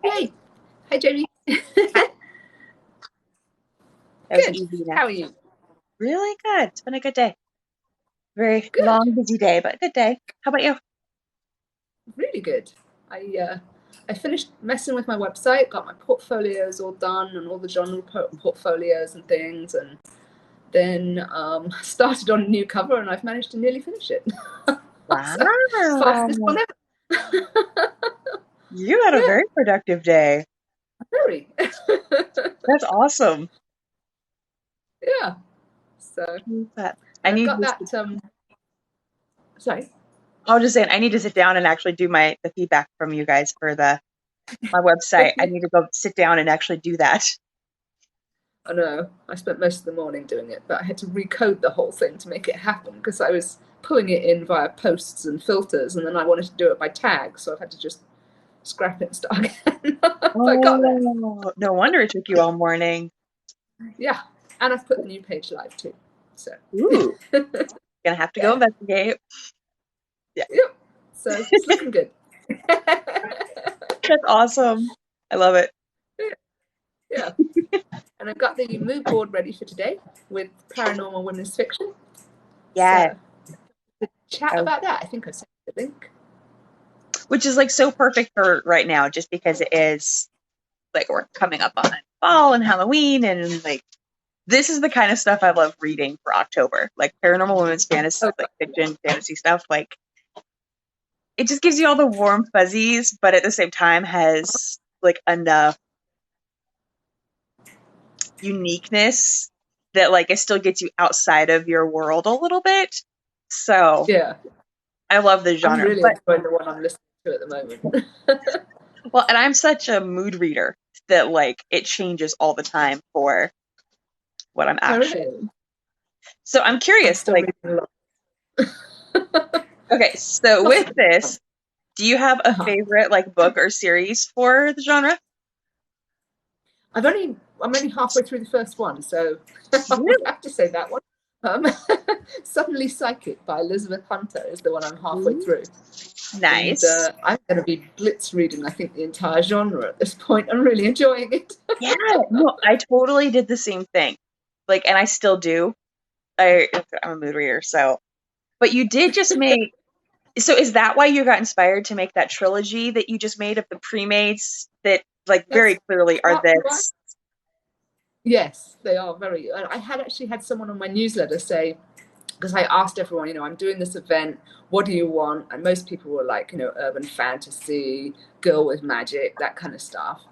Hey. Hi, Jamie. That was Good. easy enough. How are you? Really good. It's been a good day. Very Good. long, busy day, but a good day. How about you? Really good. I finished messing with my website, got my portfolios all done and all the genre portfolios and things, and then started on a new cover, and I've managed to nearly finish it. So, fastest one Wow. ever. You had a Yeah, very productive day. very. That's awesome. Yeah. So, But I and I've need got this. that. Sorry. I was just saying, I need to sit down and actually do the feedback from you guys for my website. I need to go sit down and actually do that. I know. I spent most of the morning doing it, but I had to recode the whole thing to make it happen because I was pulling it in via posts and filters, and then I wanted to do it by tag, so I've had to just scrap it and start again. But I got there. Oh, no wonder it took you all morning. Yeah, and I've put the new page live too. So Ooh, gonna have to go yeah, investigate. Yeah, yep. So it's looking good. that's awesome. I love it. Yeah, and I've got the mood board ready for today with paranormal women's fiction. Yes. So to chat about that, I think I sent you the link. Which is like so perfect for right now, just because it is like we're coming up on fall and Halloween, and like this is the kind of stuff I love reading for October, like paranormal women's fantasy, Oh, like fiction, fantasy stuff. Like it just gives you all the warm fuzzies, but at the same time has like enough uniqueness that like it still gets you outside of your world a little bit. So yeah, I love the I'm genre, really but enjoying the one I'm listening to at the moment. well, and I'm such a mood reader that like it changes all the time for what I'm Oh, actually. really? So I'm I'm curious, still like, reading a lot. okay, so with Possibly. this, do you have a Uh-huh. favorite like book or series for the genre? I'm only halfway through the first one, so I would Really? have to say that one. Um, Suddenly Psychic by Elizabeth Hunter is the one I'm halfway Ooh, through. And nice. I'm going to be blitz reading, I think, the entire genre at this point. I'm really enjoying it. Yeah, no, I totally did the same thing. Like, and I still do. I'm a mood reader, so. But you did just make. So is that why you got inspired to make that trilogy that you just made of the pre-mates that like That's very clearly are partly why. this? Yes, they are very. I had actually had someone on my newsletter say, because I asked everyone, I'm doing this event, what do you want? And most people were like, urban fantasy, girl with magic, that kind of stuff.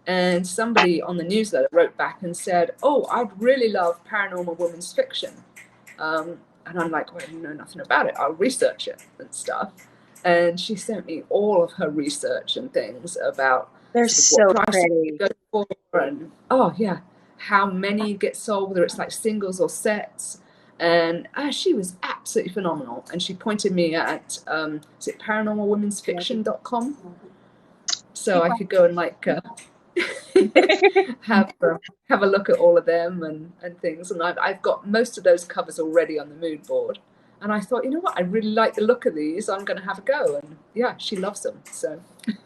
And somebody on the newsletter wrote back and said, oh, I'd really love paranormal women's fiction. And I'm like, well, you know nothing about it. I'll research it and stuff. And she sent me all of her research and things about They're sort of what so price you pretty. go for, and oh yeah, how many get sold, whether it's like singles or sets. And she was absolutely phenomenal. And she pointed me at is it paranormalwomensfiction.com, so I could go and like have have a look at all of them and things. And I've got most of those covers already on the mood board. And I thought, you know what, I really like the look of these. I'm going to have a go. And yeah, she loves them. So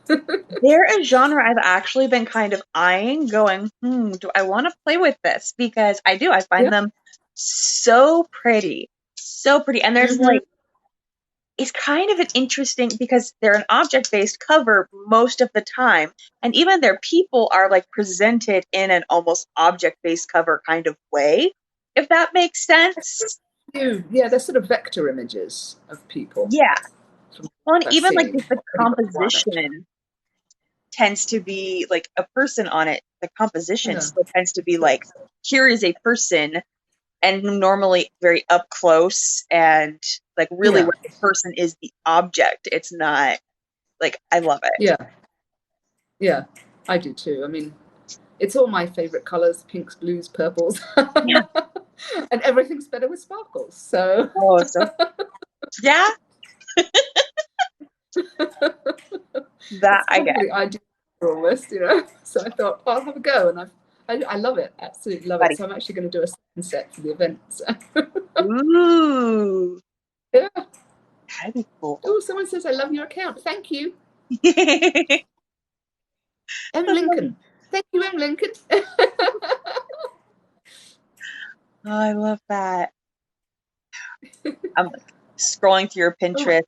They're a genre I've actually been kind of eyeing, going, do I want to play with this? Because I do. I find yeah. them so pretty. So pretty. And there's Mm-hmm. like, it's kind of an interesting because they're an object-based cover most of the time. And even their people are like presented in an almost object-based cover kind of way, if that makes sense. Yeah, they're sort of vector images of people Yeah. from Well, and what I've even like seen. just the Anybody want it? composition tends to be like a person on it. The composition Yeah. still tends to be like, here is a person, and normally very up close and like really Yeah. where the person is the object. It's not like, I love it. Yeah. Yeah. I do too. I mean, it's all my favorite colors: pinks, blues, purples. Yeah. And everything's better with sparkles. So Oh, so yeah, that it's I get. probably ideal almost. So I thought, well, I'll have a go, and I love it, absolutely love it. Buddy. So I'm actually going to do a second set for the event. So. Ooh, Yeah. that'd be cool. Oh, someone says I love your account. Thank you. M. That's funny. Lincoln. Thank you, M. Lincoln. Oh, I love that. I'm like scrolling through your Oh, Pinterest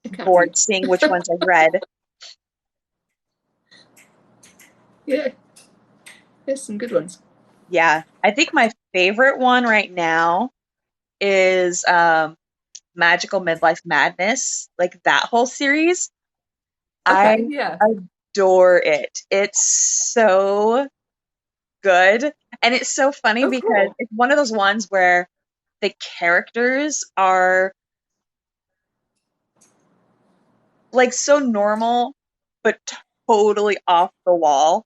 I can't board, read. seeing which ones I've read. Yeah, there's some good ones. Yeah, I think my favorite one right now is Magical Midlife Madness. Like that whole series. I Okay, yeah. adore it. It's so good. And it's so funny Oh, because cool. it's one of those ones where the characters are like so normal, but totally off the wall.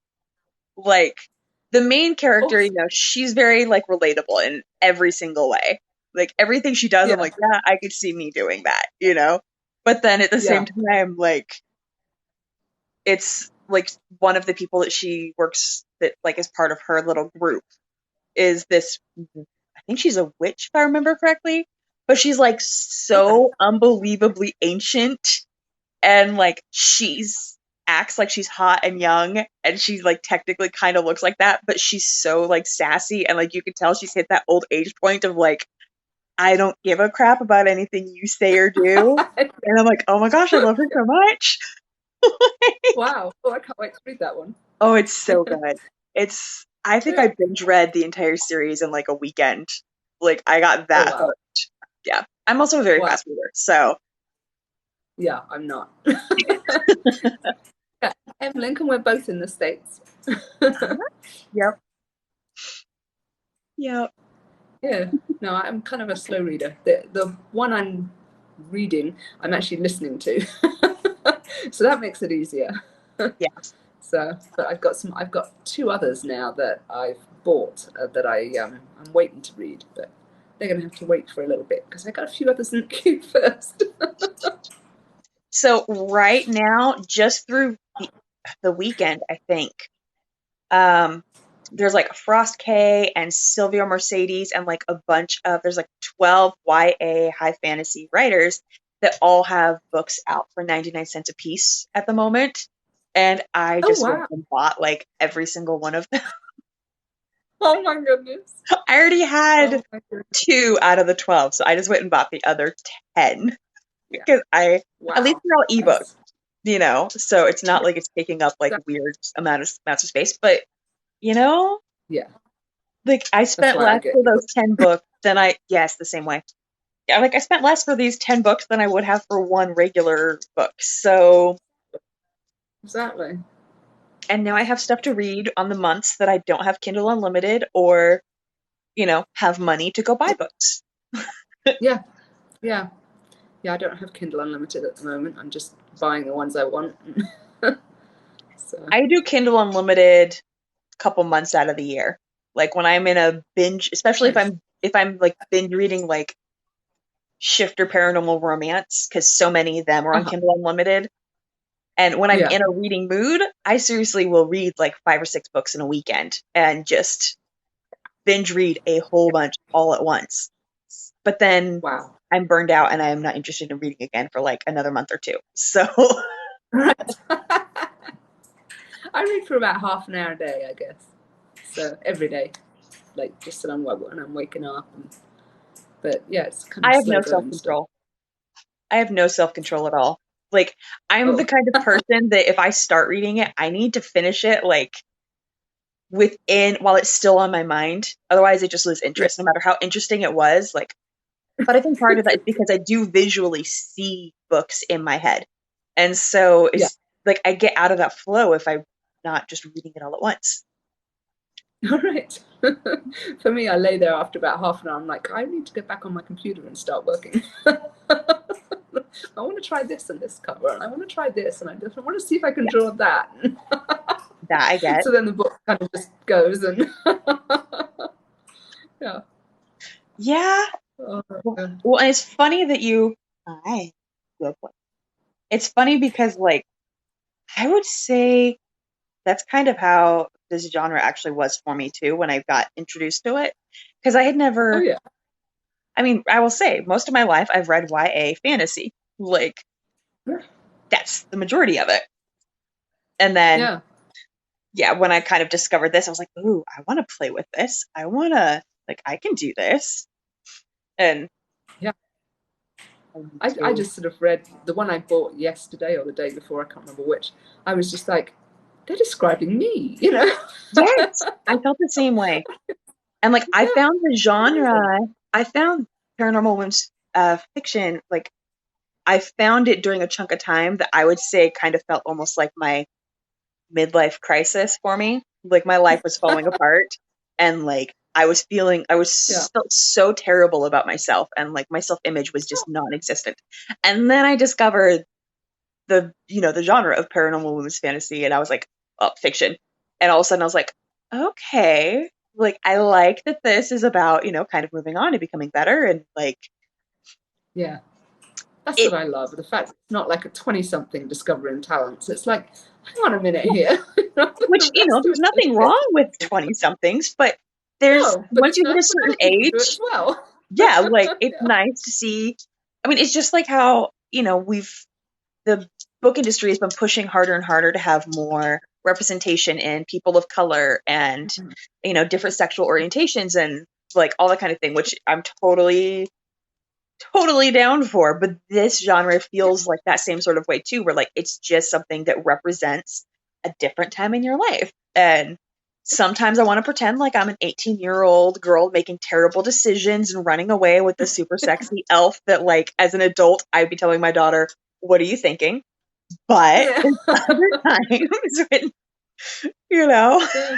Like the main character, Awesome. she's very like relatable in every single way. Like everything she does, I'm Yeah, like, yeah, I could see me doing that. But then at the same yeah. time, like it's like one of the people that she works that like is part of her little group is this, I think she's a witch if I remember correctly, but she's like Okay. so unbelievably ancient and like she's acts like she's hot and young and she like technically kind of looks like that, but she's so like sassy and like you can tell she's hit that old age point of like I don't give a crap about anything you say or do. And I'm like, oh my gosh, I love her so much. Wow. Oh, I can't wait to read that one. Oh, it's so good. I think I binge read the entire series in like a weekend. Like I got Oh, that wow. hooked. Yeah. I'm also a very Wow. fast reader. So Yeah, I'm not. Yeah, M. Lincoln, we're both in the States. yep. Yep. Yeah, no, I'm kind of a slow reader. The one I'm reading, I'm actually listening to. So that makes it easier. Yeah. So, but I've got two others now that I've bought that I'm waiting to read, but they're going to have to wait for a little bit because I got a few others in the queue first. So right now, just through the weekend, I think, um, there's like Frost K and Silvio Mercedes and like a bunch of there's like 12 YA high fantasy writers that all have books out for 99 cents a piece at the moment. And I Oh just went wow! and bought like every single one of them. Oh my goodness! I already had Oh my goodness! two out of the 12, so I just went and bought the other 10 Yeah! because at least Wow! they're all ebooks, That's so it's not yeah, like it's taking up like that, weird amounts of space, but you know, yeah. like I That's spent why I less get for those ebooks. 10 books than yes, the same way. Yeah, like I spent less for these 10 books than I would have for one regular book. So, Exactly. and now I have stuff to read on the months that I don't have Kindle Unlimited or, have money to go buy books. Yeah, yeah, yeah. I don't have Kindle Unlimited at the moment. I'm just buying the ones I want. So, I do Kindle Unlimited a couple months out of the year. Like when I'm in a binge, especially if nice. I'm like binge reading like Shifter Paranormal Romance, because so many of them are on Uh-huh. Kindle Unlimited. And when I'm Yeah. in a reading mood, I seriously will read like 5 or 6 books in a weekend and just binge read a whole bunch all at once. But then Wow. I'm burned out and I'm not interested in reading again for like another month or two. So Right. I read for about half an hour a day, I guess. So every day, like just when I'm waking up. But yeah, it's kind I of have slow no self going stuff. control. I have no self control at all. Like, I'm the Oh, kind of person that if I start reading it, I need to finish it like while it's still on my mind. Otherwise, I just lose yeah. interest, no matter how interesting it was. Like, but I think part of that is because I do visually see books in my head. And so Yeah. it's like I get out of that flow if I'm not just reading it all at once. All right. For me, I lay there after about half an hour. I'm like, I need to get back on my computer and start working. I want to try this and this cover, and I want to try this, and I just want to see if I can Yeah, draw that. that I get. So then the book kind of just goes and yeah. Yeah. Oh, Well, and it's funny that I, good point. It's funny because like I would say that's kind of how this genre actually was for me too when I got introduced to it. Because I had oh never, yeah. I mean, I will say most of my life I've read YA fantasy. Like, that's the majority of it. And then, Yeah. yeah, when I kind of discovered this, I was like, ooh, I want to play with this. I want to, like, I can do this. And Yeah. I need I to. just sort of read the one I bought yesterday or the day before, I can't remember which. I was just like, they're describing me, you know? Yes, I felt the same way. And like, I Yeah, found the amazing. genre, I found paranormal women's fiction, like, I found it during a chunk of time that I would say kind of felt almost like my midlife crisis for me. Like my life was falling apart and like I Yeah. was felt so terrible about myself and like my self-image was just non-existent. And then I discovered the genre of paranormal women's fantasy and I was like, oh, fiction. And all of a sudden I was like, okay, like I like that this is about, kind of moving on and becoming better and like Yeah. That's it what I love. The fact it's not like a 20 something discovering talents. It's like, hang on a minute here. which, Let's do there's it a nothing bit. wrong with 20 somethings, but there's No, but once you hit a but certain other people do it age, as well. yeah, like it's Yeah. nice to see. I mean, it's just like how, the book industry has been pushing harder and harder to have more representation in people of color and, different sexual orientations and like all that kind of thing, which I'm totally, totally down for. But this genre Yeah. feels like that same sort of way too, where like it's just something that represents a different time in your life. And sometimes I want to pretend like I'm an 18-year-old girl making terrible decisions and running away with a super sexy elf that, like, as an adult, I'd be telling my daughter, what are you thinking? But Yeah. in other times, when, you know, Yeah.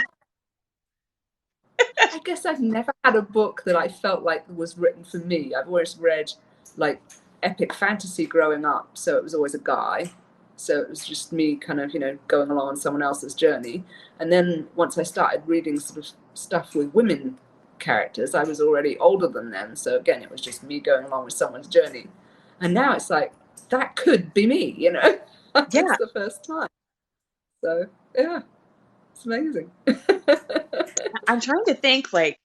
I guess I've never had a book that I felt like was written for me. I've always read like epic fantasy growing up, so it was always a guy. So it was just me kind of, going along on someone else's journey. And then once I started reading sort of stuff with women characters, I was already older than them. So again, it was just me going along with someone's journey. And now it's like, that could be me. yeah, It's the first time. So yeah, it's amazing. I'm trying to think, like,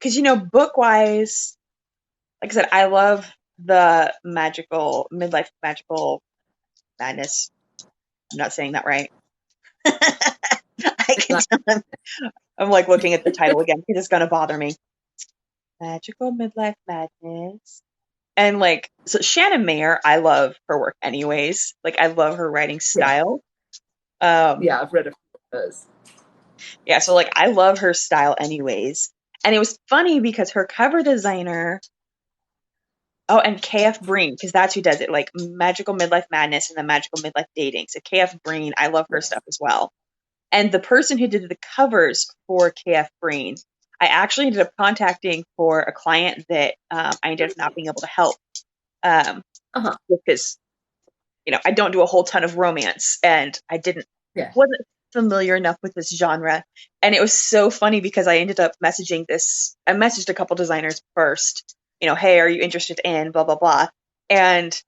because, book wise, like I said, I love the magical, midlife magical madness. I'm not saying that right. I can Like, tell I'm like looking at the title again because it's gonna bother me. Magical midlife madness. And like so Shannon Mayer, I love her work anyways. Like I love her writing yeah, style. Um yeah, I've read a few of those. yeah, so like I love her style anyways. And it was funny because her cover designer, oh, and KF Breen, because that's who does it, like Magical Midlife Madness and the Magical Midlife Dating. So KF Breen, I love her Yes. stuff as well. And the person who did the covers for KF Breen, I actually ended up contacting for a client that I ended up not being able to help um, Uh-huh. because I don't do a whole ton of romance, and I didn't Yeah. wasn't familiar enough with this genre. And it was so funny because I ended up messaging this. I messaged a couple designers first. Hey, are you interested in blah blah blah? And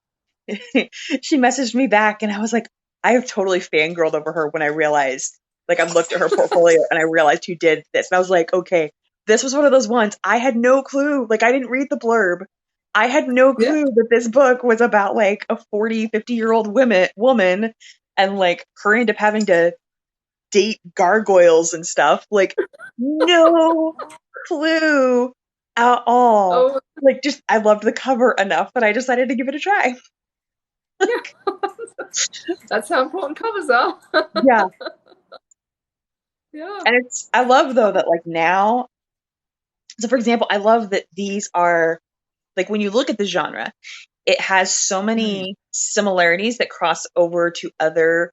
she messaged me back, and I was like, I have totally fangirled over her when I realized, like, I looked at her portfolio and I realized who did this. And I was like, okay, this was one of those ones. I had no clue. Like, I didn't read the blurb. I had no Yeah. clue that this book was about like a 40, 50-year-old woman and like her end up having to date gargoyles and stuff. Like, no clue at all. Oh, Like, just, I loved the cover enough that I decided to give it a try. yeah. That's how important covers are. Yeah. Yeah. And I love though that like now, so for example, I love that these are like when you look at the genre, it has so Mm. many similarities that cross over to other,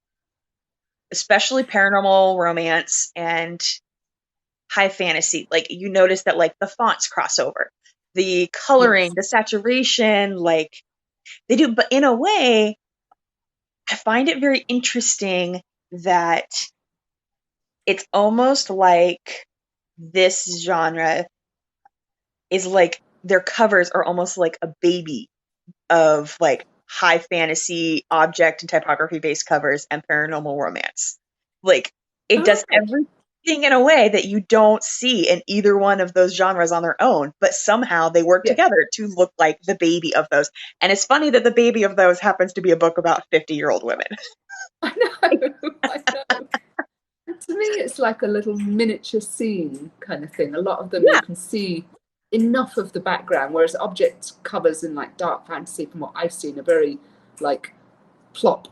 especially paranormal romance and high fantasy. Like you notice that like the fonts cross over, the coloring, Yes. the saturation, like they do. But in a way, I find it very interesting that it's almost like this genre is like their covers are almost like a baby of like high fantasy object and typography based covers and paranormal romance. Like it Oh, does okay. acting in a way that you don't see in either one of those genres on their own, but somehow they work Yeah. together to look like the baby of those. And it's funny that the baby of those happens to be a book about 50-year-old women. I know. I know. To me, it's like a little miniature scene kind of thing. A lot of them Yeah. you can see enough of the background, whereas object covers in like dark fantasy, from what I've seen, are very like plop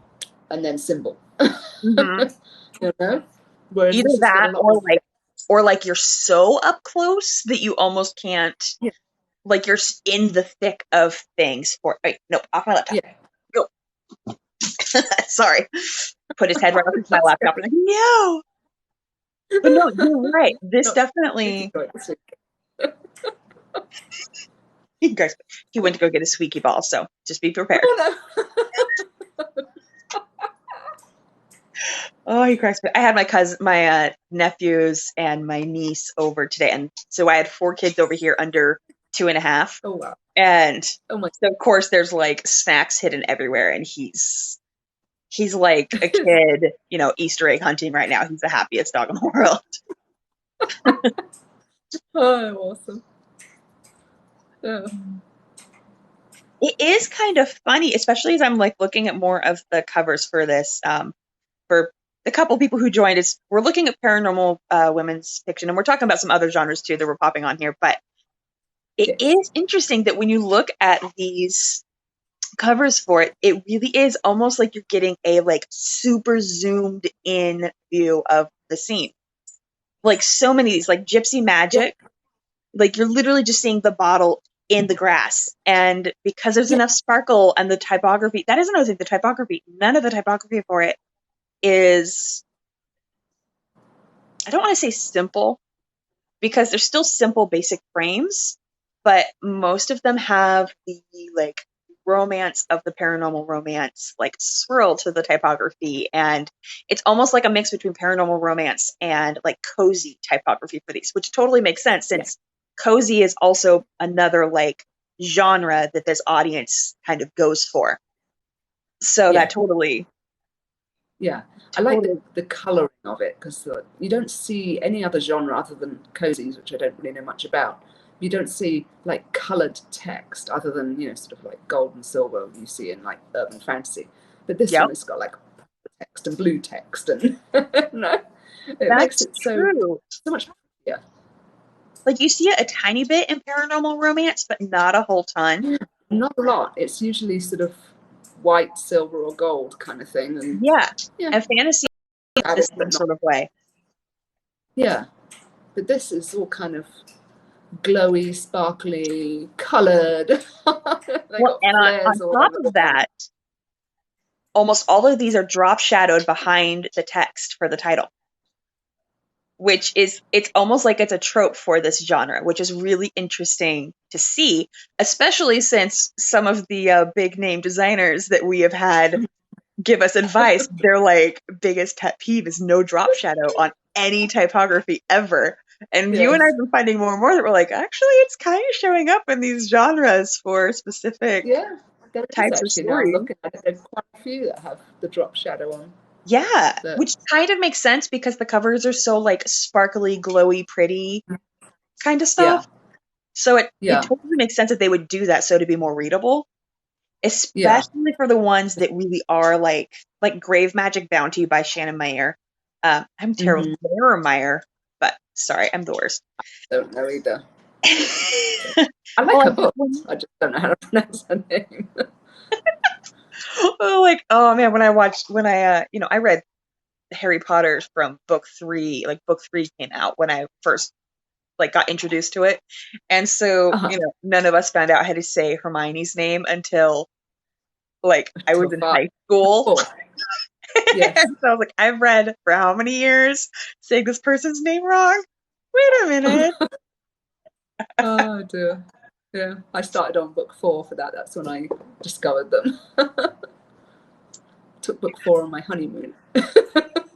and then symbol. Mm-hmm. You know, whereas Either this has got a that lot of or like you're so up close that you almost can't, yeah, like you're in the thick of things for, wait, nope, off my laptop. yeah. Go. Sorry. Put his head right up into my That's laptop. great. Like, no. But no, you're right. This No, definitely, guys, he went to go get a squeaky ball, so just be prepared. Oh, no. Oh, he cracks me. I had my nephews and my niece over today, and so I had 4 kids over here under 2.5. Oh wow. And Oh my. so of course there's like snacks hidden everywhere, and he's like a kid, Easter egg hunting right now. He's the happiest dog in the world. Oh, awesome. Yeah. It is kind of funny, especially as I'm like looking at more of the covers for this. For the couple people who joined us, we're looking at paranormal women's fiction, and we're talking about some other genres too that we're popping on here. But it Yes. is interesting that when you look at these covers for it, it really is almost like you're getting a like super zoomed in view of the scene. Like so many of these, like Gypsy Magic, like you're literally just seeing the bottle in the grass. And because there's enough sparkle and the typography, that is another thing, the typography, none of the typography for it is, I don't want to say simple, because they're still simple basic frames, but most of them have the like romance of the paranormal romance like swirl to the typography, and it's almost like a mix between paranormal romance and like cozy typography for these, which totally makes sense since cozy is also another like genre that this audience kind of goes for. So that totally I like the colouring of it, because you don't see any other genre other than cozies, which I don't really know much about. You don't see like coloured text other than sort of like gold and silver you see in like urban fantasy. But this one has got like text and blue text, and it makes it so much happier. Like you see it a tiny bit in paranormal romance, but not a whole ton. Not a lot. It's usually sort of white, silver, or gold kind of thing. And and fantasy is the same sort of way. Yeah, but this is all kind of glowy, sparkly, coloured. Well, and on top of that, almost all of these are drop shadowed behind the text for the title, which is, it's almost like it's a trope for this genre, which is really interesting to see, especially since some of the big name designers that we have had give us advice, their like biggest pet peeve is no drop shadow on any typography ever. And you and I have been finding more and more that we're like, actually, it's kind of showing up in these genres for specific types of stories. Looking at it, there's quite a few that have the drop shadow on. Yeah, which kind of makes sense because the covers are so like sparkly, glowy, pretty kind of stuff. So it totally makes sense that they would do that so to be more readable, especially for the ones that really are like Grave Magic Bounty by Shannon Mayer. I'm terrible with Mayer, but sorry, I'm the worst. I don't know either. I like her books. I just don't know how to pronounce her name. Oh man, I read Harry Potter from book 3, like book 3 came out when I first like got introduced to it. And so, none of us found out how to say Hermione's name until like I was in high school. Yes. So I was like, I've read for how many years saying this person's name wrong? Wait a minute. Oh dear. Yeah, I started on book 4 for that. That's when I discovered them. Took book 4 on my honeymoon.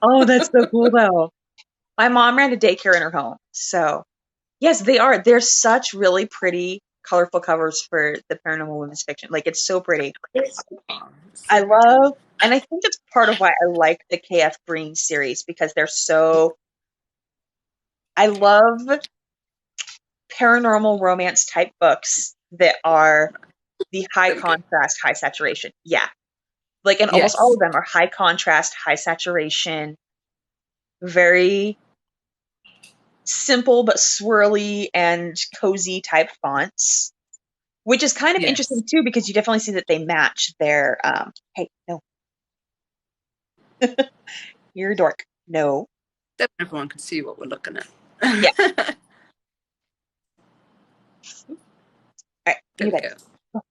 Oh, that's so cool though. My mom ran a daycare in her home. So yes, they are. They're such really pretty, colorful covers for the paranormal women's fiction. Like it's so pretty. I love, and I think it's part of why I like the KF Green series, because they're so I love paranormal romance type books that are the high contrast, high saturation. Yeah. Like, and almost all Yes. of them are high contrast, high saturation, very simple but swirly and cozy type fonts, which is kind of interesting Yes. too, because you definitely see that they match their, hey, no, you're a dork. No. Then everyone can see what we're looking at. Yeah. All right, There you we bet. go. Oh,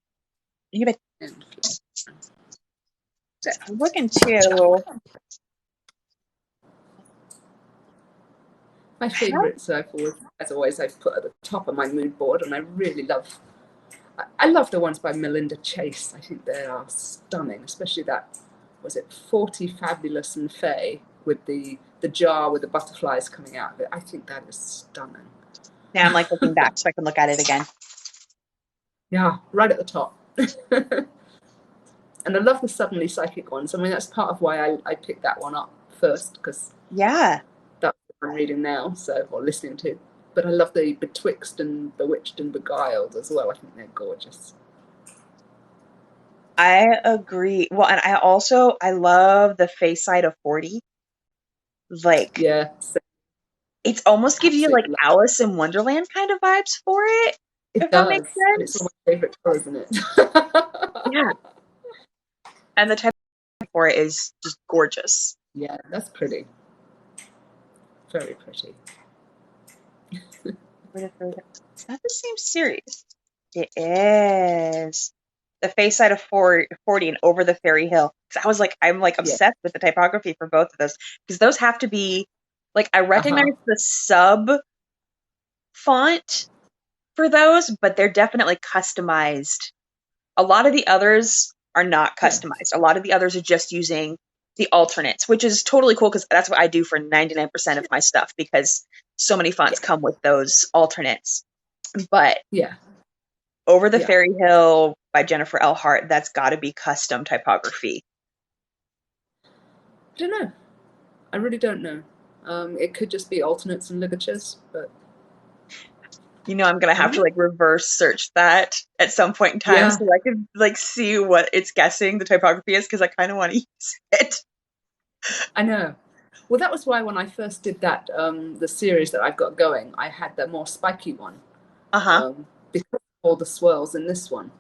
you bet. And I'm looking too. my favourites, as always, I've put at the top of my mood board, and I really love. I love the ones by Melinda Chase. I think they are stunning, especially that, was it 40 Fabulous and Faye with the jar with the butterflies coming out of it. I think that is stunning. Now I'm like looking back so I can look at it again. Yeah, right at the top. And I love the suddenly psychic ones. I mean, that's part of why I picked that one up first, because Yeah. that's what I'm reading now, so, or listening to. But I love the Betwixt and Bewitched and Beguiled as well. I think they're gorgeous. I agree. Well, and I love the face side of 40. Like, Yeah, so it almost gives you like absolutely. Alice in Wonderland kind of vibes for it, It if that makes does, and it's one sense. of my favourite colours, isn't it? Yeah. And the type for it is just gorgeous. Yeah, that's pretty. Very pretty. Is that the same series? It is. The face side of 40 and Over the Fairy Hill. Because I'm like Yeah. obsessed with the typography for both of those. Because those have to be, like, I recognize the sub font for those, but they're definitely customized. A lot of the others are not customized. A lot of the others are just using the alternates, which is totally cool because that's what I do for 99% of my stuff, because so many fonts come with those alternates. But Yeah. Over the Yeah. Fairy Hill by Jennifer L. Hart, that's got to be custom typography. I don't know. I really don't know. It could just be alternates and ligatures, but You know, I'm gonna have to like reverse search that at some point in time so I can like see what it's guessing the typography is, because I kind of want to use it. I know. Well, that was why when I first did that, the series that I've got going, I had the more spiky one. Because of all the swirls in this one.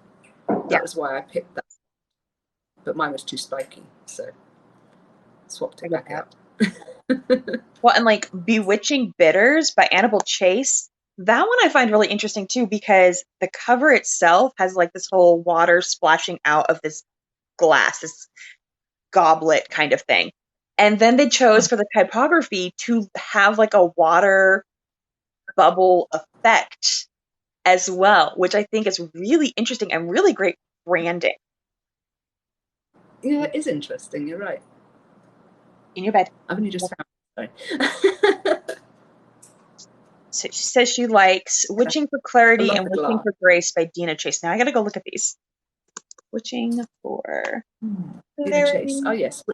That was why I picked that. But mine was too spiky, so swapped it back out. Well, and like Bewitching Bitters by Annabelle Chase, that one I find really interesting too, because the cover itself has like this whole water splashing out of this glass, this goblet kind of thing. And then they chose for the typography to have like a water bubble effect as well, which I think is really interesting and really great branding. Yeah, it is interesting. You're right. In your bed. I've only just found it. So she says she likes Witching for Clarity and Witching for Grace by Dina Chase. Now I gotta go look at these. Witching for Dina Chase. Oh yes,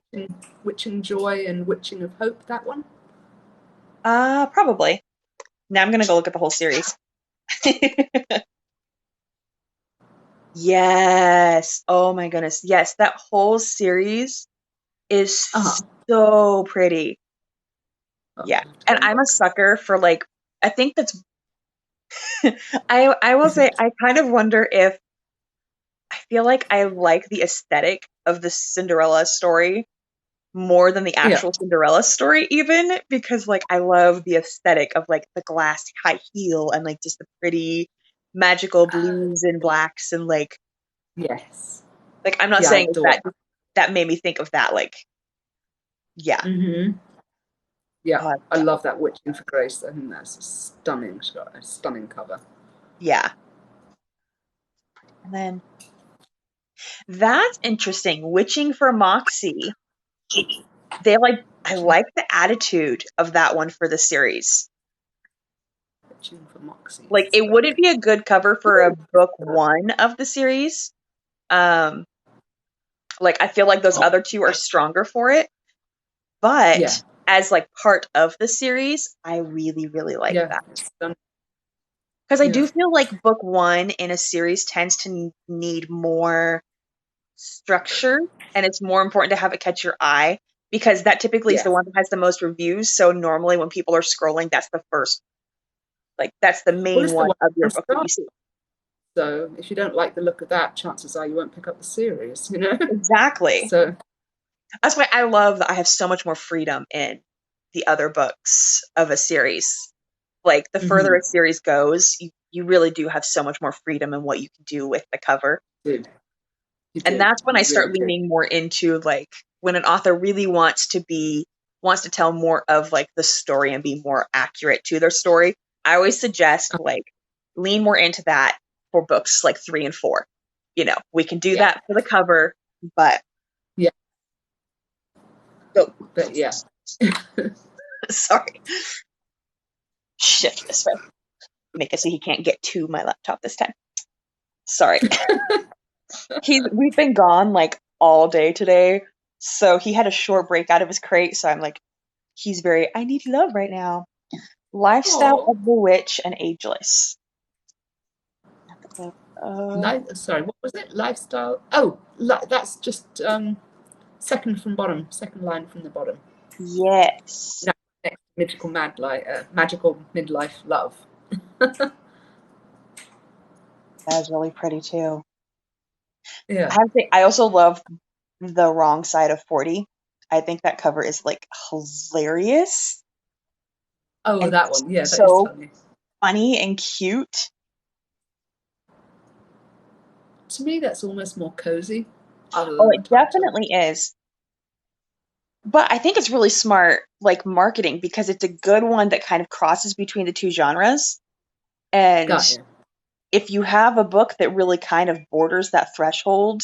Witching Joy and Witching of Hope. That one. Probably. Now I'm gonna go look at the whole series. Yes. Oh my goodness. Yes, that whole series is so pretty. Yeah. And I'm a sucker for like, I think that's I will say I kind of wonder if I feel like I like the aesthetic of the Cinderella story more than the actual Cinderella story, even, because like I love the aesthetic of like the glass high heel and like just the pretty magical blues and blacks and like like I'm not saying that made me think of that, like I love that Witching for Grace. I think that's a stunning cover. Yeah. And then that's interesting. Witching for Moxie. I like the attitude of that one for the series. Witching for Moxie. Like it wouldn't be a good cover for a book one of the series. Like I feel like those other two are stronger for it. But as like part of the series, I really, really like Yeah, that. it's done. Because I Yeah. do feel like book one in a series tends to need more structure, and it's more important to have it catch your eye because that typically is Yeah. the one that has the most reviews. So normally when people are scrolling, that's the first, like that's the Well, main it's the one one of your from book that you start. see. So if you don't like the look of that, chances are you won't pick up the series, you know? Exactly. So That's why I love that I have so much more freedom in the other books of a series. Like the further a series goes, you really do have so much more freedom in what you can do with the cover. you And do. that's when I You really start do. leaning more into like when an author really wants to tell more of like the story and be more accurate to their story. I always suggest like lean more into that for books like 3 and 4. You know, we can do Yeah. that for the cover, but Yeah. oh, But yeah. sorry. Shift this way. Make it so he can't get to my laptop this time. Sorry. We've been gone like all day today. So he had a short break out of his crate. So I'm like, I need love right now. Lifestyle Oh, of the Witch and Ageless. sorry, what was it? Lifestyle. Oh, that's just second from bottom, second line from the bottom. Yes. No, next magical midlife love. That was really pretty too. Yeah. I have to say, I also love The Wrong Side of 40. I think that cover is like hilarious Oh, and that one. Yeah, that is so funny. funny and cute. To me, that's almost more cozy, other Oh, than the it title. definitely is. But I think it's really smart, like marketing, because it's a good one that kind of crosses between the two genres. And Got you. if you have a book that really kind of borders that threshold,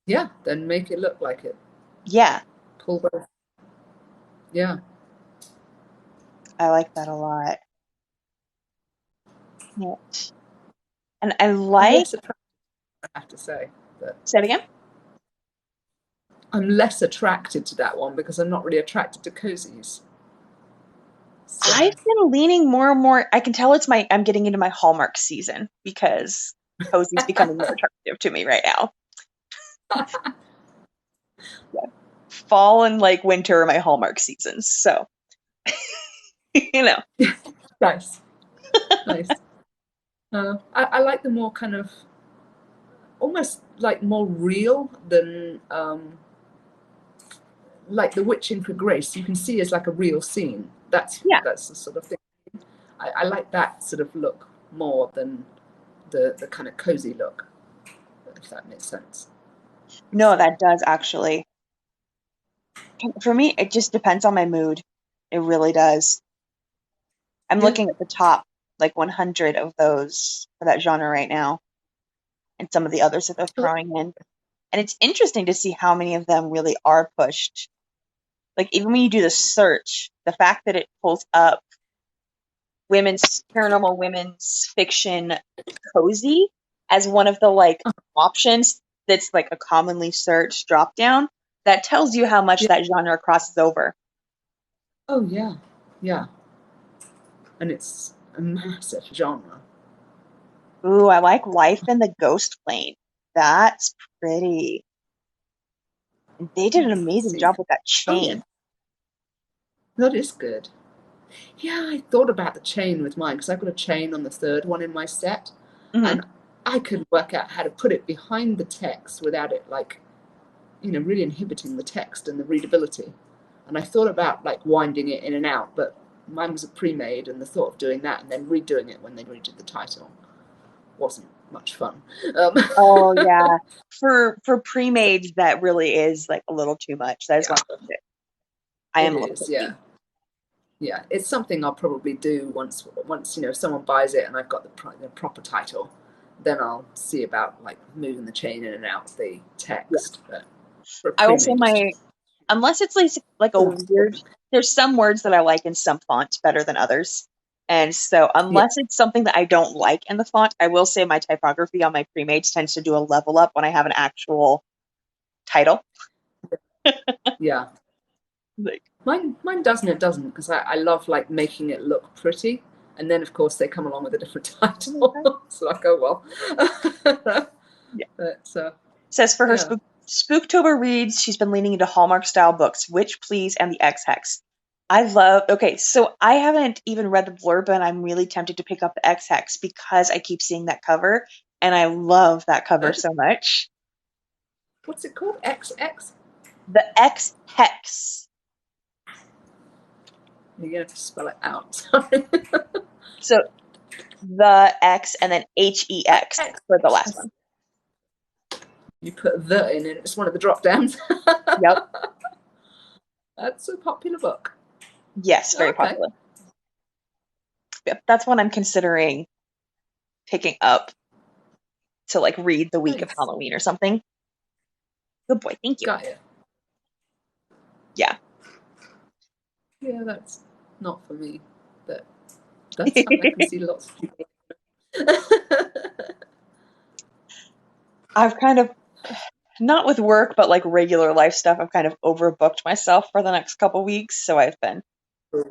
Yeah, then make it look like it. yeah, Pull both. Yeah. I like that a lot. Yeah. And I I'm like, less attracted, I have to say. But say it again. I'm less attracted to that one because I'm not really attracted to cozies. I've So been leaning more and more. I can tell I'm getting into my Hallmark season because cozy's becoming more attractive to me right now. Yeah. Fall and like winter are my Hallmark seasons. So, you know, nice, nice. I like the more kind of almost like more real than like the witching for grace. You can see as like a real scene. yeah. That's the sort of thing. I like that sort of look more than the kind of cozy look, if that makes sense. No, So that does actually. For me, it just depends on my mood. It really does. I'm yeah, looking at the top like 100 of those for that genre right now and some of the others that they're throwing in. And it's interesting to see how many of them really are pushed. Like even when you do the search, the fact that it pulls up women's fiction cozy as one of the like options that's like a commonly searched drop down, that tells you how much yeah. that genre crosses over. Oh yeah, yeah. And it's a massive genre. Ooh, I like Life in the Ghost Plane. That's pretty. And they did an Let's amazing see. job with that Oh yeah, chain. that is good. Yeah, I thought about the chain with mine because I've got a chain on the third one in my set, Hmm. and I couldn't work out how to put it behind the text without it like, really inhibiting the text and the readability. And I thought about like winding it in and out, but mine was a pre-made, and the thought of doing that and then redoing it when they redid the title wasn't much fun. Um, Oh yeah. For pre-made, that really is like a little too much. That is yeah, one of it. I it am a little is. Yeah, picky. yeah. It's something I'll probably do once if someone buys it and I've got the proper title. Then I'll see about like moving the chain in and out of the Yeah. text. But for a I will say pre-made, it's just unless it's like a weird, there's some words that I like in some fonts better than others. And so yeah, unless it's something that I don't like in the font, I will say my typography on my pre-mates tends to do a level up when I have an actual title. yeah. Like, Mine doesn't. It doesn't, because I love like making it look pretty, and then of course they come along with a different title. It's like, oh well. yeah. But Says for her yeah. Spooktober reads, she's been leaning into Hallmark style books, Witch Please and the X Hex. Okay, so I haven't even read the blurb, and I'm really tempted to pick up the X Hex because I keep seeing that cover, and I love that cover so much. What's it called? XX? The X Hex. You're gonna have to spell it out. Sorry. So the X and then HEX for the last one. You put the in it. It's one of the drop downs. Yep. That's a popular book. Yes, very popular. Yep, that's one I'm considering picking up to like read the week of Halloween or something. Good boy, thank you. Got it. Yeah. Yeah, that's not for me, but that's fine. I can see lots of people. I've kind of, not with work, but like regular life stuff, I've kind of overbooked myself for the next couple weeks, so I've been. She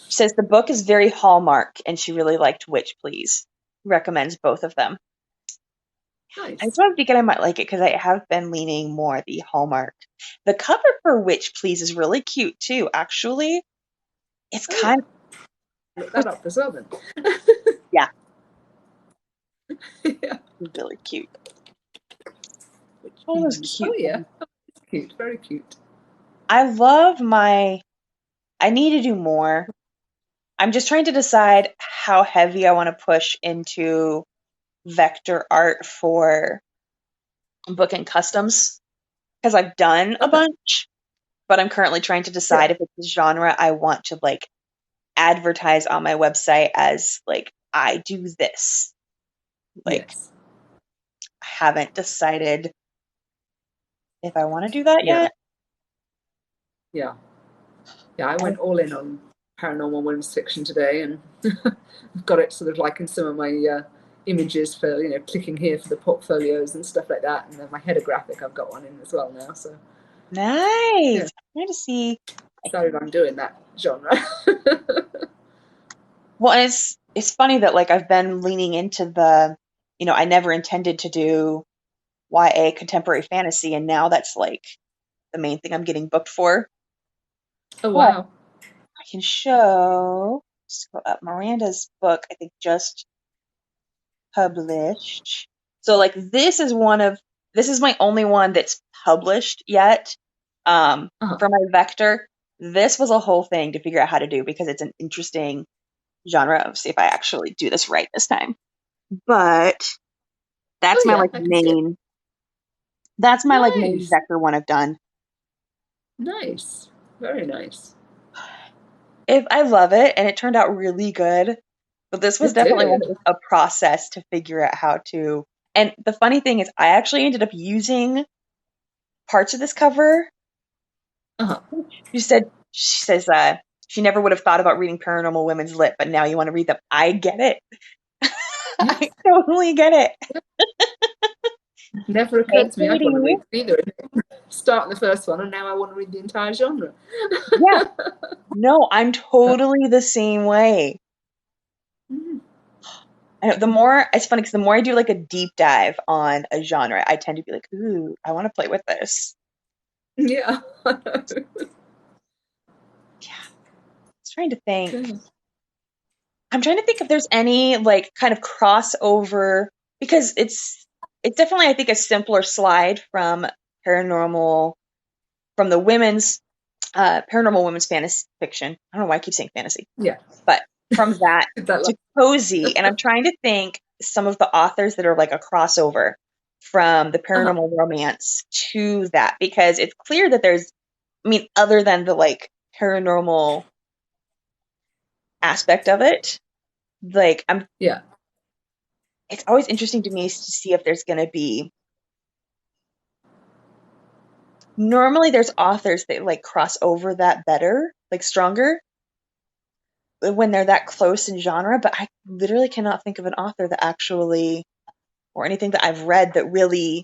says the book is very Hallmark, and she really liked Witch Please. Recommends both of them. Nice. I just was thinking I might like it because I have been leaning more the Hallmark. The cover for Witch Please is really cute too, actually. It's kind of... Look that up as well then. Yeah. Yeah. Really cute. Oh, cute. Oh, yeah. It's cute. Very cute. I need to do more. I'm just trying to decide how heavy I want to push into vector art for book and customs, because I've done a bunch, but I'm currently trying to decide if it's a genre I want to like advertise on my website as like, I do this. Like, I haven't decided if I want to do that yet. Yeah, I went all in on paranormal women's fiction today, and I've got it sort of like in some of my images for, you know, clicking here for the portfolios and stuff like that, and then my header graphic I've got one in as well now. So nice. I'm trying to see. Sorry, I'm doing that genre. Well, and it's funny that like I've been leaning into the, you know, I never intended to do YA contemporary fantasy, and now that's like the main thing I'm getting booked for. Oh wow! I can show. Scroll up. Miranda's book, I think, just published. So like this is my only one that's published yet. For my vector, this was a whole thing to figure out how to do because it's an interesting genre. See if I actually do this right this time. But that's my main. That's my like main vector one I've done. Nice, very nice. If I love it, and it turned out really good. But this was definitely a process to figure out how to. And the funny thing is, I actually ended up using parts of this cover. She says she never would have thought about reading Paranormal Women's Lit, but now you want to read them. I get it. I totally get it. Never occurred to me I'd want to read either. Start the first one, and now I want to read the entire genre. Yeah. No, I'm totally the same way. It's funny because the more I do like a deep dive on a genre, I tend to be like, ooh, I want to play with this. Yeah. Yeah. Trying to think. I'm trying to think if there's any like kind of crossover, because it's definitely, I think, a simpler slide from paranormal, from the women's paranormal women's fantasy fiction. I don't know why I keep saying fantasy. Yeah. But from that to cozy, and I'm trying to think some of the authors that are like a crossover from the paranormal romance to that, because it's clear that there's, I mean, other than the like paranormal aspect of it, like it's always interesting to me to see if there's going to be, normally there's authors that like cross over that better, like stronger when they're that close in genre, but I literally cannot think of an author that actually, or anything that I've read that really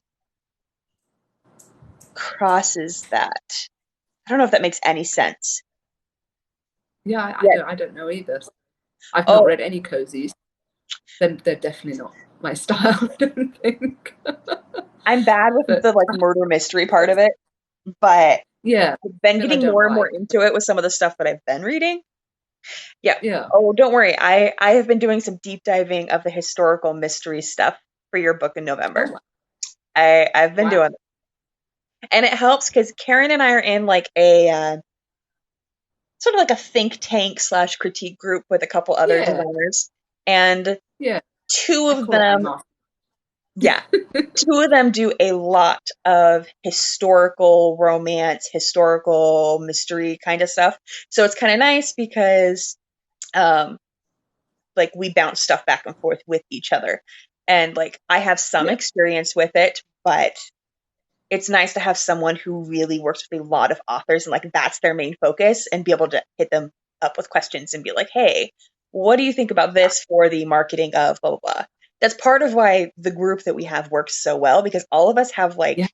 crosses that. I don't know if that makes any sense. Yeah, Yeah. I don't know either. I've not Oh, read any cozies. Then they're definitely not my style, I don't think. I'm bad with But the like murder mystery part of it, but yeah, I've been then I getting don't more and more like. into it with some of the stuff that I've been reading. Yeah. Yeah. Oh, don't worry. I have been doing some deep diving of the historical mystery stuff for your book in Oh November. I've been wow. doing it. And it helps because Karen and I are in like a sort of like a think tank slash critique group with a couple other Yeah, designers. And yeah. two I of call it my them, master. yeah, two of them do a lot of historical romance, historical mystery kind of stuff. So it's kind of nice because um like we bounce stuff back and forth with each other. And like I have some Yeah, experience with it, but it's nice to have someone who really works with a lot of authors and like that's their main focus and be able to hit them up with questions and be like, hey, what do you think about this for the marketing of blah, blah, blah. That's part of why the group that we have works so well because all of us have like, yeah.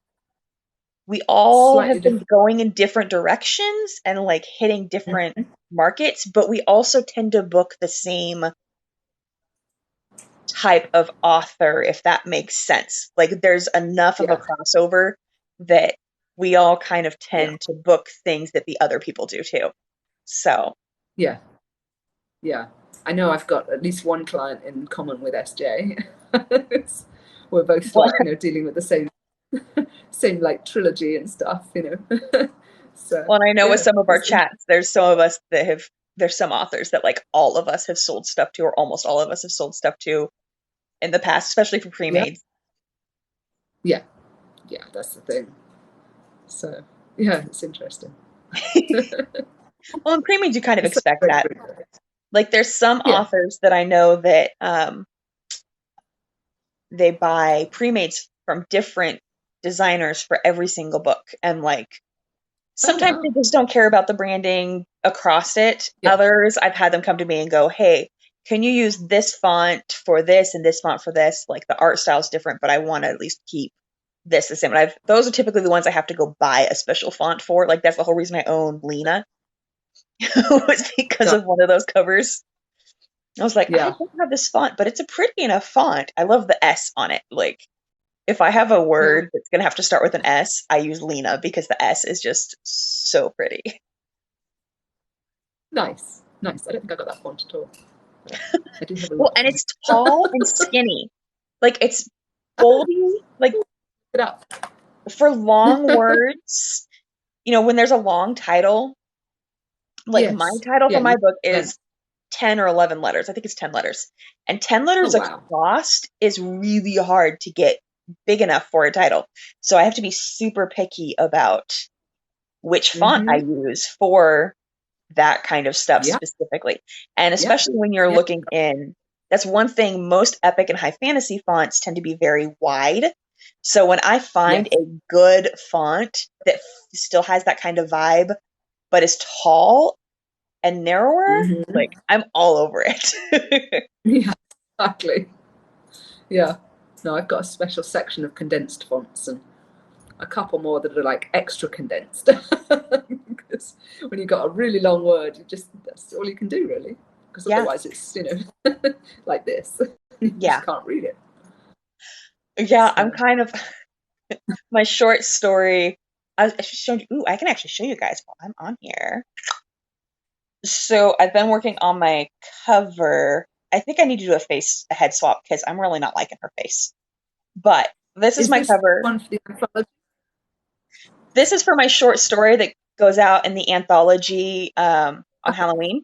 we all Slightly have been different. going in different directions and like hitting different markets, but we also tend to book the same type of author, if that makes sense. Like there's enough of a Yeah, crossover that we all kind of yeah, tend to book things that the other people do too. So, yeah, yeah. I know I've got at least one client in common with SJ. We're both well, like, dealing with the same like trilogy and stuff, So well, and I know with yeah, some of our it's chats, there's some of us that have, there's some authors that like all of us have sold stuff to, or almost all of us have sold stuff to in the past, especially for yeah, pre-mades. yeah, yeah. That's the thing. So yeah, it's interesting. Well, in pre-mades, you kind of It's such expect a great that. group. Like there's some Yeah. authors that I know that they buy pre-mates from different designers for every single book. And like Oh sometimes wow. they just don't care about the branding across it. Yeah. Others, I've had them come to me and go, hey, can you use this font for this and this font for this? Like the art style is different, but I want to at least keep this the same. And those are typically the ones I have to go buy a special font for. Like that's the whole reason I own Lena was because Got, of one of those covers. I was like, I yeah. don't have this font, but it's a pretty enough font. I love the S on it. Like if I have a Yeah. word that's going to have to start with an S, I use Lena because the S is just so pretty. Nice. Nice. I don't think I got that font at all. But I do have a Well, lot and of it's tall and skinny. Like it's them. boldy, like It up. for long words, when there's a long title, like my Yes. title Yeah, for my you book can. is 10 or 11 letters. I think it's 10 letters. And 10 Oh letters wow. across is really hard to get big enough for a title. So I have to be super picky about which font I Mm-hmm. use for that kind of stuff Yeah. specifically. And Yeah. especially when you're Yeah. looking in, that's one thing, most epic and high fantasy fonts tend to be very wide. So when I find Yes. a good font that still has that kind of vibe, but is tall and narrower, Mm-hmm. like I'm all over it. Yeah. Exactly. Yeah. No, I've got a special section of condensed fonts and a couple more that are like extra condensed. Because when you've got a really long word, that's all you can do really. Because Yeah, otherwise it's, like this. You yeah, just can't read it. yeah. I'm So kind of my short story. I should show you. Ooh, I can actually show you guys while I'm on here. So I've been working on my cover. I think I need to do a head swap because I'm really not liking her face. But this is is my this cover. one for the anthology? This is for my short story that goes out in the anthology on Halloween.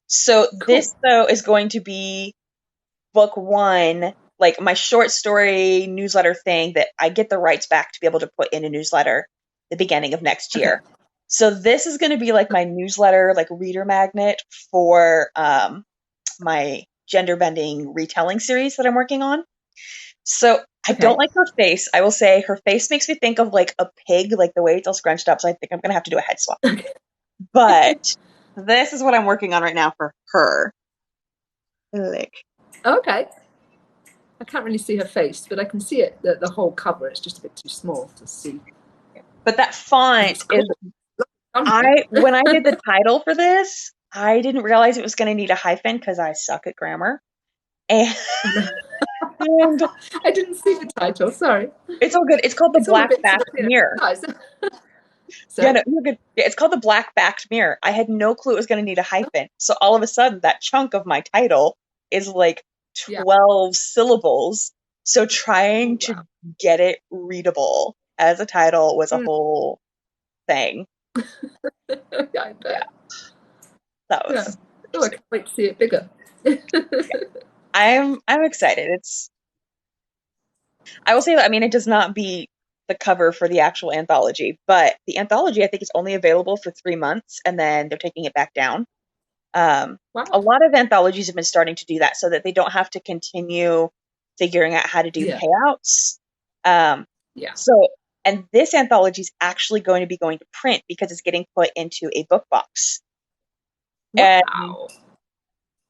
So Cool. this though is going to be book one, like my short story newsletter thing that I get the rights back to be able to put in a newsletter the beginning of next Okay. year. So this is going to be like my newsletter, like reader magnet for my gender bending retelling series that I'm working on. So I don't Okay. like her face. I will say her face makes me think of like a pig, like the way it's all scrunched up. So I think I'm going to have to do a head swap. But this is what I'm working on right now for her. Like, Okay. I can't really see her face, but I can see it, the whole cover. It's just a bit too small to see. but that And font it's is cool. When I did the title for this, I didn't realize it was going to need a hyphen because I suck at grammar. And, and I didn't see the title. Sorry. it's all good. It's called the It's all a Black bit sort Backed of, Mirror. Yeah, Sorry. no, you're good. Yeah, it's called the Black Backed Mirror. I had no clue it was going to need a hyphen. So all of a sudden, that chunk of my title is like Yeah. 12 syllables. So trying Oh, wow. to get it readable as a title was a whole thing. Yeah, I bet. Yeah, that Yeah. was. Oh, I can't wait to see it bigger. I'm excited. I will say that, I mean, it does not beat the cover for the actual anthology, but the anthology I think is only available for 3 months and then they're taking it back down. A Wow. lot of anthologies have been starting to do that so that they don't have to continue figuring out how to do Yeah. payouts. Yeah. So, and this anthology is actually going to be going to print because it's getting put into a book box. And Wow.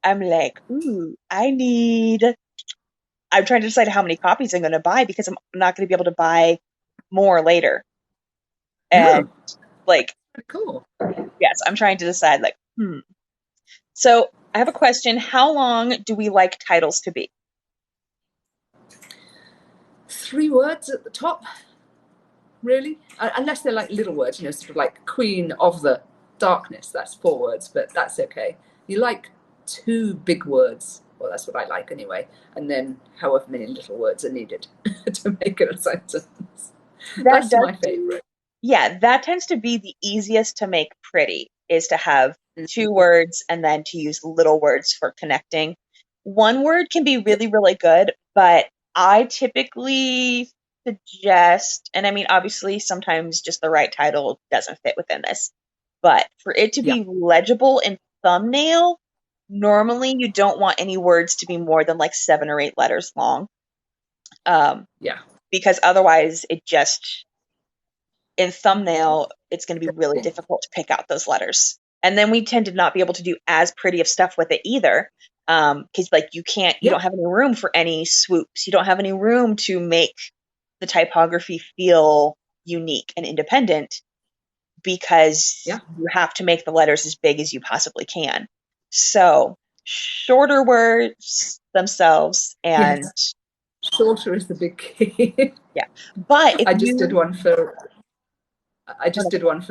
I'm like, ooh, I'm trying to decide how many copies I'm going to buy because I'm not going to be able to buy more later. And No. like, Pretty cool. yes, I'm trying to decide like, So I have a question. How long do we like titles to be? 3 words at the top, really? Unless they're like little words, sort of like Queen of the Darkness. That's 4 words, but that's okay. You like 2 big words. Well, that's what I like anyway. And then however many little words are needed to make it a sentence. That That's does, my favorite. yeah, that tends to be the easiest to make pretty, is to have 2 words and then to use little words for connecting. 1 word can be really, really good, but I typically suggest, and I mean, obviously, sometimes just the right title doesn't fit within this, but for it to Yeah. be legible in thumbnail, normally you don't want any words to be more than like 7 or 8 letters long. Yeah. Because otherwise in thumbnail, it's going to be really difficult to pick out those letters. And then we tend to not be able to do as pretty of stuff with it either. Because like you Yeah. don't have any room for any swoops. You don't have any room to make the typography feel unique and independent because Yeah. you have to make the letters as big as you possibly can. So shorter words themselves and Yes. Shorter is the big key. yeah. But if I just did you one for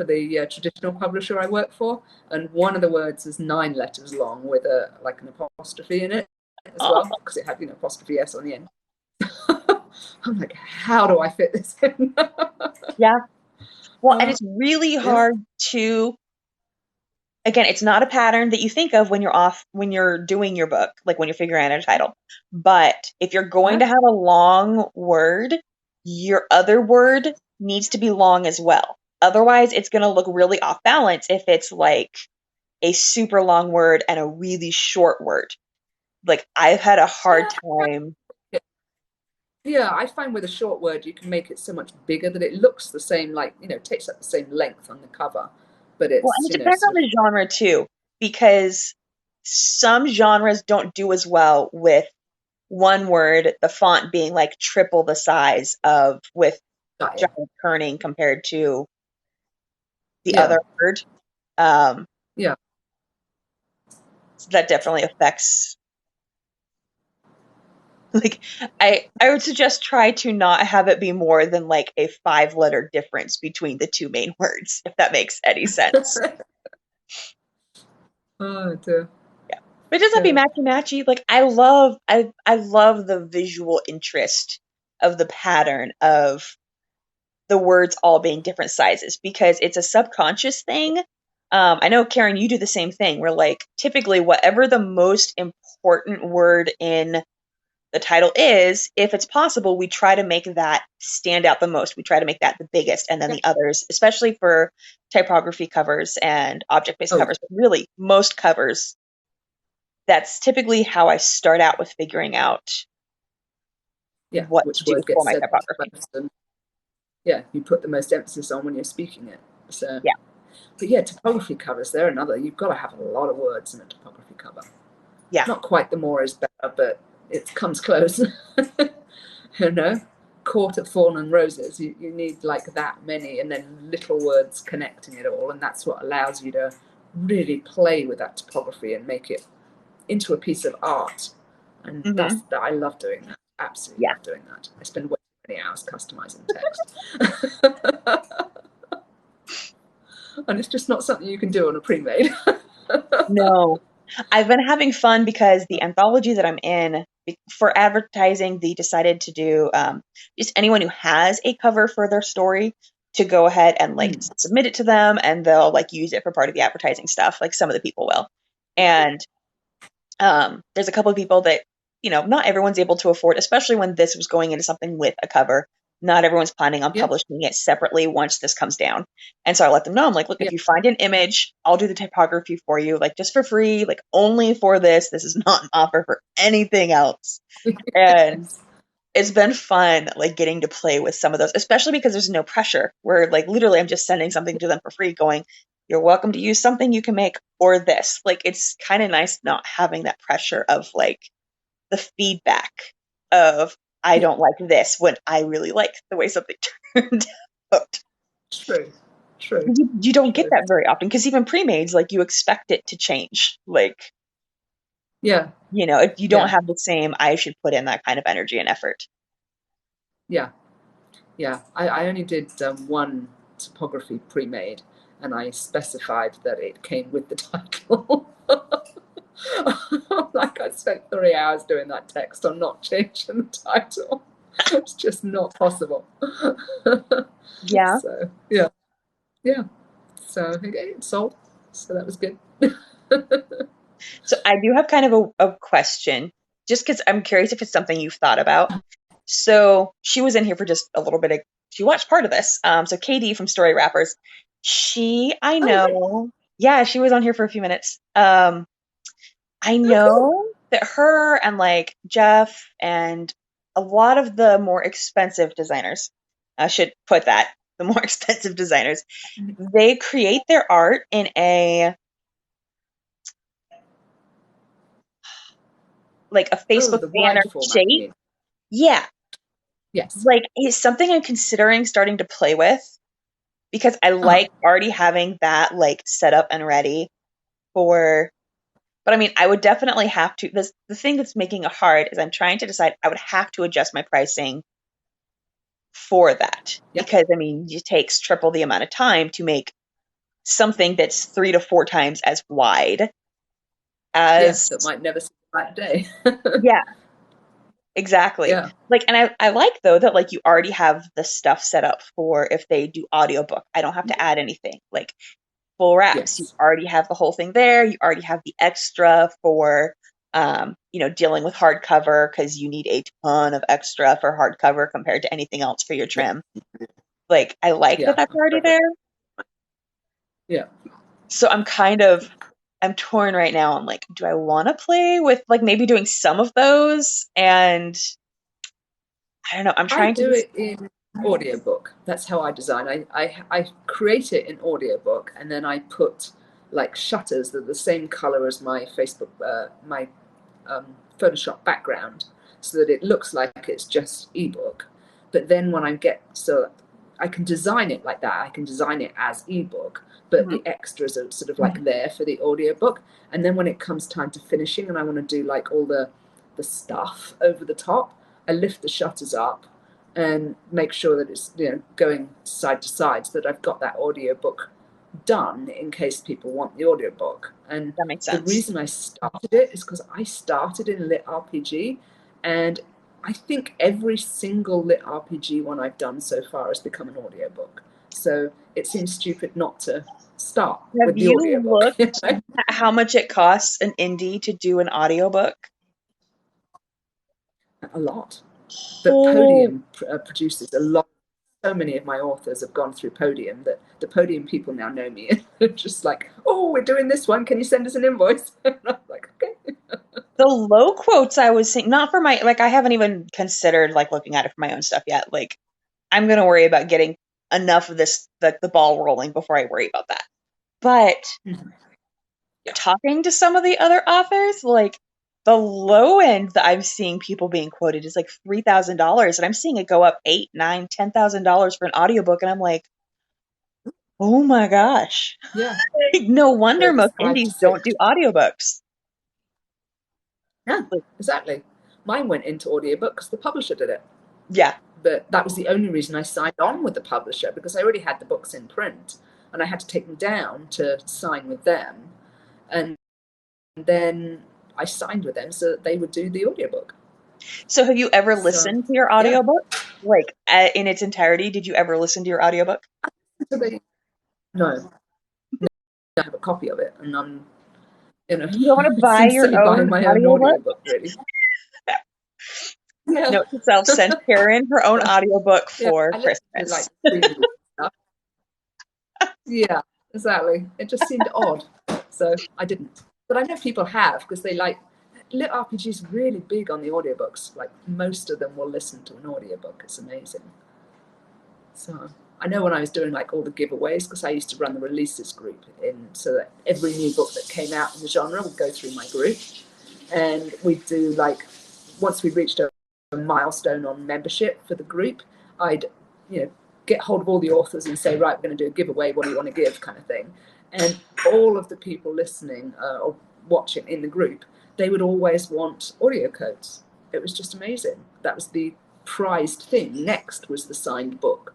the traditional publisher I work for, and one of the words is 9 letters long with an apostrophe in it as oh, well, because it had apostrophe s on the end. I'm like, how do I fit this in? yeah. Well, and it's really Yeah. hard to, again, it's not a pattern that you think of when you're doing your book, like when you're figuring out a title. But if you're going to have a long word, your other word needs to be long as well. Otherwise, it's going to look really off balance if it's like a super long word and a really short word. Like, I've had a hard time. Yeah, I find with a short word you can make it so much bigger that it looks the same, like takes up the same length on the cover, but Well, it's and it depends on the genre too, because some genres don't do as well with one word, the font being like triple the size of with yeah, giant kerning compared to the yeah, other word. Um, yeah. so that definitely affects. Like, I would suggest try to not have it be more than like a 5-letter difference between the 2 main words, if that makes any sense. Oh dear. Yeah, but it doesn't have to be matchy matchy. Like, I love the visual interest of the pattern of the words all being different sizes because it's a subconscious thing. I know, Karen, you do the same thing where, like, typically whatever the most important word in the title is, if it's possible, we try to make that stand out the most. We try to make that the biggest, and then Yeah. the others, especially for typography covers and object-based covers, but really most covers, that's typically how I start out with figuring out what to Which do word for gets my said typography. most, and you put the most emphasis on when you're speaking it. So, Yeah. but yeah, typography covers, they're another. You've got to have a lot of words in a typography cover. Yeah. Not quite the more is better, but it comes close. court of thorn and roses. You need like that many, and then little words connecting it all, and that's what allows you to really play with that typography and make it into a piece of art. And Mm-hmm. I love doing that. Absolutely Yeah. love doing that. I spend way too many hours customizing text. And it's just not something you can do on a pre-made. No. I've been having fun because the anthology that I'm in, for advertising, they decided to do just anyone who has a cover for their story to go ahead and like submit it to them, and they'll like use it for part of the advertising stuff. Like some of the people will. And there's a couple of people that, you know, not everyone's able to afford, especially when this was going into something with a cover. Not everyone's planning on publishing it separately once this comes down. And so I let them know, I'm like, look, if you find an image, I'll do the typography for you, like just for free, like only for this. This is not an offer for anything else. And it's been fun, like getting to play with some of those, especially because there's no pressure. Where like literally I'm just sending something to them for free going, you're welcome to use something you can make or this. Like it's kind of nice not having that pressure of like the feedback of I don't like this when I really like the way something turned out. True. You don't get that very often because even pre-mades, like you expect it to change. Like, you know, if you don't have the same, I should put in that kind of energy and effort. Yeah. I only did one typography pre-made, and I specified that it came with the title. Like I spent 3 hours doing that text. I'm not changing the title. It's just not possible. Yeah. So yeah. So it sold. So that was good. So I do have kind of a question, just because I'm curious if it's something you've thought about. So she was in here for just a little bit. She watched part of this. So Katie from Story Rappers, I know, she was on here for a few minutes. I know that her and like Jeff and a lot of the more expensive designers, I should put that, the more expensive designers, they create their art in a Facebook banner shape. Yeah. Yes. Like it's something I'm considering starting to play with because I like already having that like set up and ready for. But I mean, I would definitely have to. The thing that's making it hard is I'm trying to decide. I would have to adjust my pricing for that because I mean, it takes triple the amount of time to make something that's 3 to 4 times as wide as that might never see the light of day. Yeah, exactly. Like, and I like though that like you already have the stuff set up for if they do audiobook. I don't have to add anything. Like full wraps, you already have the whole thing there. You already have the extra for you know, dealing with hardcover because you need a ton of extra for hardcover compared to anything else for your trim. Like I like that that's already there. Yeah. So I'm torn right now. I'm like, do I want to play with like maybe doing some of those? And I don't know. I'm trying to do it in audiobook. That's how I design. I create it in audiobook, and then I put like shutters that are the same color as my Facebook, my Photoshop background, so that it looks like it's just ebook. But then when I can design it like that. I can design it as ebook, but the extras are sort of like there for the audiobook. And then when it comes time to finishing, and I want to do like all the stuff over the top, I lift the shutters up and make sure that it's, you know, going side to side, so that I've got that audiobook done in case people want the audiobook. And that makes sense. The reason I started it is because I started in lit RPG, and I think every single lit RPG one I've done so far has become an audiobook. So it seems stupid not to start with the audiobook. Have you looked at how much it costs an indie to do an audiobook? A lot. But Podium produces a lot. So many of my authors have gone through Podium that the Podium people now know me. They're just like, oh, we're doing this one. Can you send us an invoice? And I'm like, okay. The low quotes I was seeing, not for my, like, I haven't even considered like looking at it for my own stuff yet. Like, I'm going to worry about getting enough of this, the ball rolling before I worry about that. But talking to some of the other authors, like, The low end that I'm seeing people being quoted is like $3,000, and I'm seeing it go up $8, $9, $10,000 for an audiobook, and I'm like, oh my gosh. Yeah. No wonder It's most 5 to indies don't 6. do audiobooks. Yeah, Like, exactly. Mine went into audiobook because the publisher did it. yeah. But that was the only reason I signed on with the publisher, because I already had the books in print and I had to take them down to sign with them. And then I signed with them so that they would do the audiobook. So have you ever So, listened to your yeah. audiobook? Like in its entirety, did you ever listen to your audiobook? So no, I have a copy of it, and I'm, You don't want to it's buy seems your silly buying own my own audiobook? audiobook, really. Yeah. Note to self, send Karen her own audiobook Yeah, for I listen to Christmas. like preview stuff. Yeah, exactly. It just seemed odd, so I didn't. But I know people have, because they like Lit RPG is really big on the audiobooks. Like most of them will listen to an audiobook. It's amazing. So I know when I was doing like all the giveaways, because I used to run the releases group in, so that every new book that came out in the genre would go through my group, and we'd do like, once we reached a milestone on membership for the group, I'd, get hold of all the authors and say, right, we're going to do a giveaway. What do you want to give, kind of thing. And all of the people listening or watching in the group, they would always want audio codes. It was just amazing. That was the prized thing. Next was the signed book.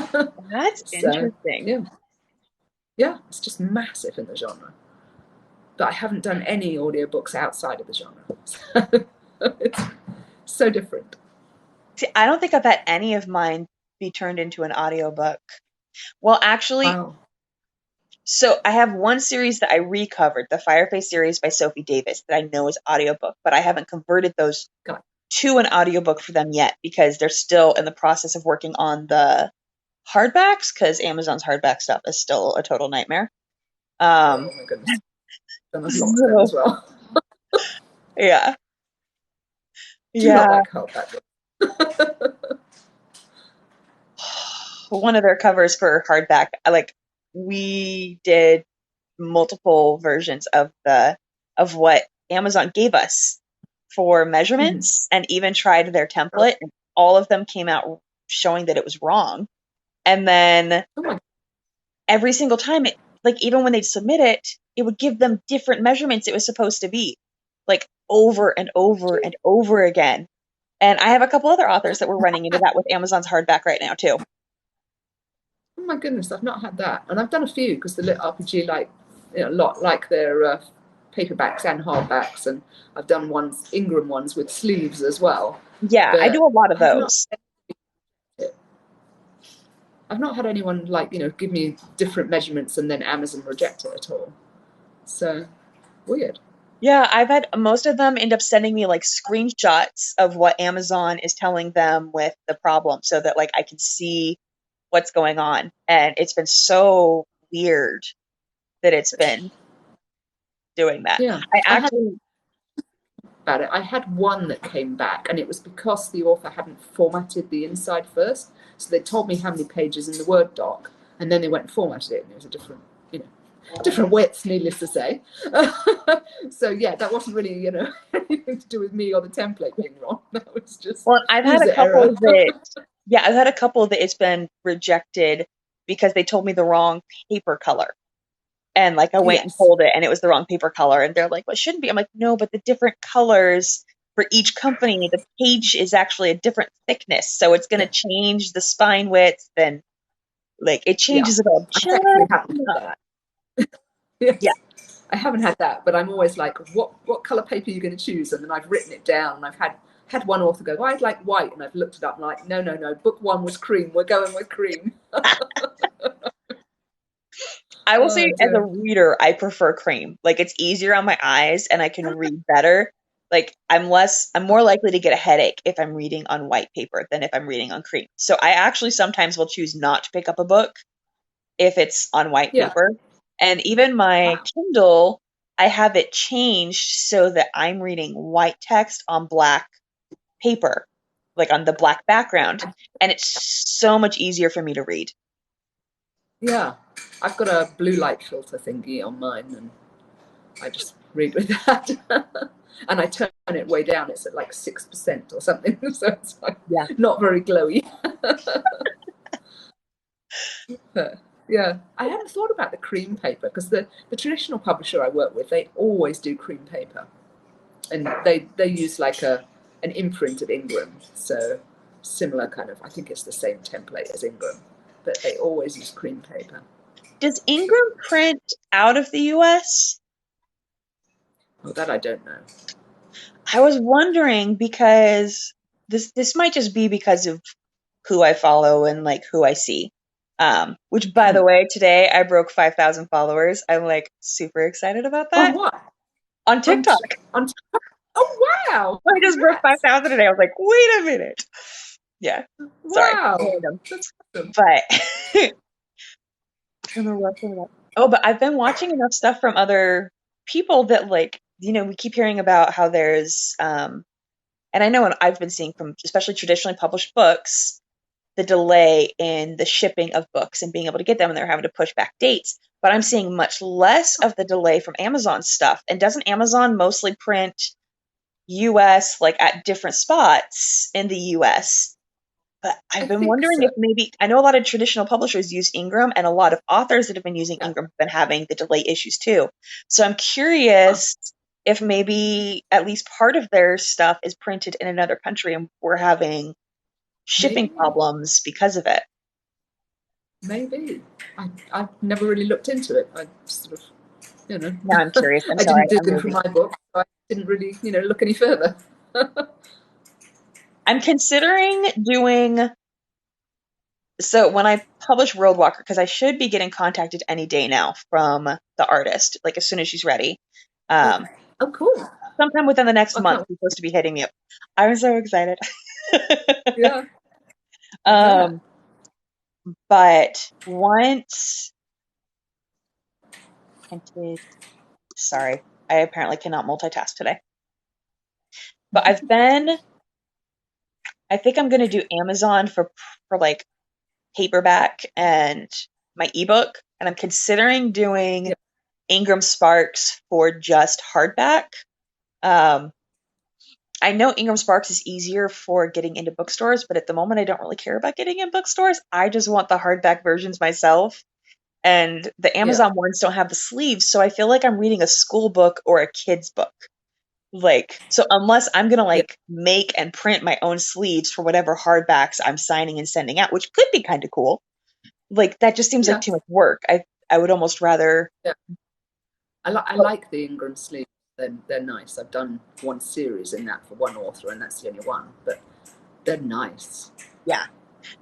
That's So interesting. yeah, it's just massive in the genre. But I haven't done any audiobooks outside of the genre. So it's so different. See, I don't think I've had any of mine be turned into an audiobook. Well, actually, Wow. so I have one series that I recovered, the Fireface series by Sophie Davis, that I know is audiobook, but I haven't converted those God. to an audiobook for them yet because they're still in the process of working on the hardbacks, because Amazon's hardback stuff is still a total nightmare. Oh my goodness. Done a lot of them as well. Yeah. Do not Yeah. like hardback. One of their covers for hardback, we did multiple versions of what Amazon gave us for measurements, and even tried their template, and all of them came out showing that it was wrong. And then every single time, even when they'd submit it, it would give them different measurements it was supposed to be, like over and over and over again. And I have a couple other authors that were running into that with Amazon's hardback right now too. Oh my goodness, I've not had that. And I've done a few, because the Lit RPG, like, a lot like their paperbacks and hardbacks. And I've done Ingram ones with sleeves as well. Yeah, I do But a lot of those. I've not had anyone give me different measurements and then Amazon reject it at all. So weird. Yeah, I've had most of them end up sending me screenshots of what Amazon is telling them with the problem, so that I can see what's going on. And it's been so weird that it's been doing that. Yeah. I had one that came back, and it was because the author hadn't formatted the inside first. So they told me how many pages in the Word doc, and then they went and formatted it, and it was a different width, needless to say. So yeah, that wasn't really, anything to do with me or the template being wrong. That was just I've had a couple that it's been rejected because they told me the wrong paper color. And I went and pulled it, and it was the wrong paper color. And they're like, well, it shouldn't be. I'm like, no, but the different colors for each company, the page is actually a different thickness. So it's going to change the spine width. Then it changes it all. Yes. Yeah. I haven't had that, but I'm always like, what color paper are you going to choose? And then I've written it down, and I've had one author go, well, I'd like white. And I've looked it up and like, no. Book one was cream. We're going with cream. I will say, as a reader, I prefer cream. It's easier on my eyes, and I can read better. I'm more likely to get a headache if I'm reading on white paper than if I'm reading on cream. So I actually sometimes will choose not to pick up a book if it's on white paper. And even my Kindle, I have it changed so that I'm reading white text on black paper, on the black background. And it's so much easier for me to read. Yeah, I've got a blue light filter thingy on mine, and I just read with that. and I turn it way down, it's at like 6% or something. So it's like Yeah. not very glowy. But, yeah, I hadn't thought about the cream paper because the traditional publisher I work with, they always do cream paper, and they use like an imprint of Ingram, so similar kind of. I think it's the same template as Ingram, but they always use cream paper. Does Ingram print out of the US? Oh, that I don't know. I was wondering because this might just be because of who I follow and like who I see. Which by the way, today I broke 5,000 followers. I'm like super excited about that. On what? On TikTok. On oh wow! I just broke 5,000 today. I was like, wait a minute. Yeah. Sorry. Wow. That's awesome. But I don't know what I'm about. Oh, but I've been watching enough stuff from other people that like, you know, we keep hearing about how there's and I know what I've been seeing from especially traditionally published books, the delay in the shipping of books and being able to get them, and they're having to push back dates. But I'm seeing much less of the delay from Amazon stuff. And doesn't Amazon mostly print US like at different spots in the US? But I've been wondering if maybe, I know a lot of traditional publishers use Ingram, and a lot of authors that have been using Ingram have been having the delay issues too. So I'm curious if maybe at least part of their stuff is printed in another country and we're having shipping problems because of it. Maybe. I've never really looked into it. I sort of, you know. Now I'm curious. I didn't dig into my book. So I didn't really, you know, look any further. I'm considering doing. So when I publish Worldwalker, because I should be getting contacted any day now from the artist, like as soon as she's ready. Oh, cool. Sometime within the next month, she's supposed to be hitting me up. I'm so excited. Yeah. But once sorry, I apparently cannot multitask today. But I think I'm gonna do Amazon for like paperback and my ebook, and I'm considering doing Ingram Sparks for just hardback. I know Ingram Sparks is easier for getting into bookstores, but at the moment I don't really care about getting in bookstores. I just want the hardback versions myself. And the Amazon ones don't have the sleeves, so I feel like I'm reading a school book or a kid's book. Like, so unless I'm gonna like make and print my own sleeves for whatever hardbacks I'm signing and sending out, which could be kind of cool. Like that just seems like too much work. I would almost rather. Yeah. I like the Ingram sleeves. They're nice. I've done one series in that for one author, and that's the only one. But they're nice. Yeah,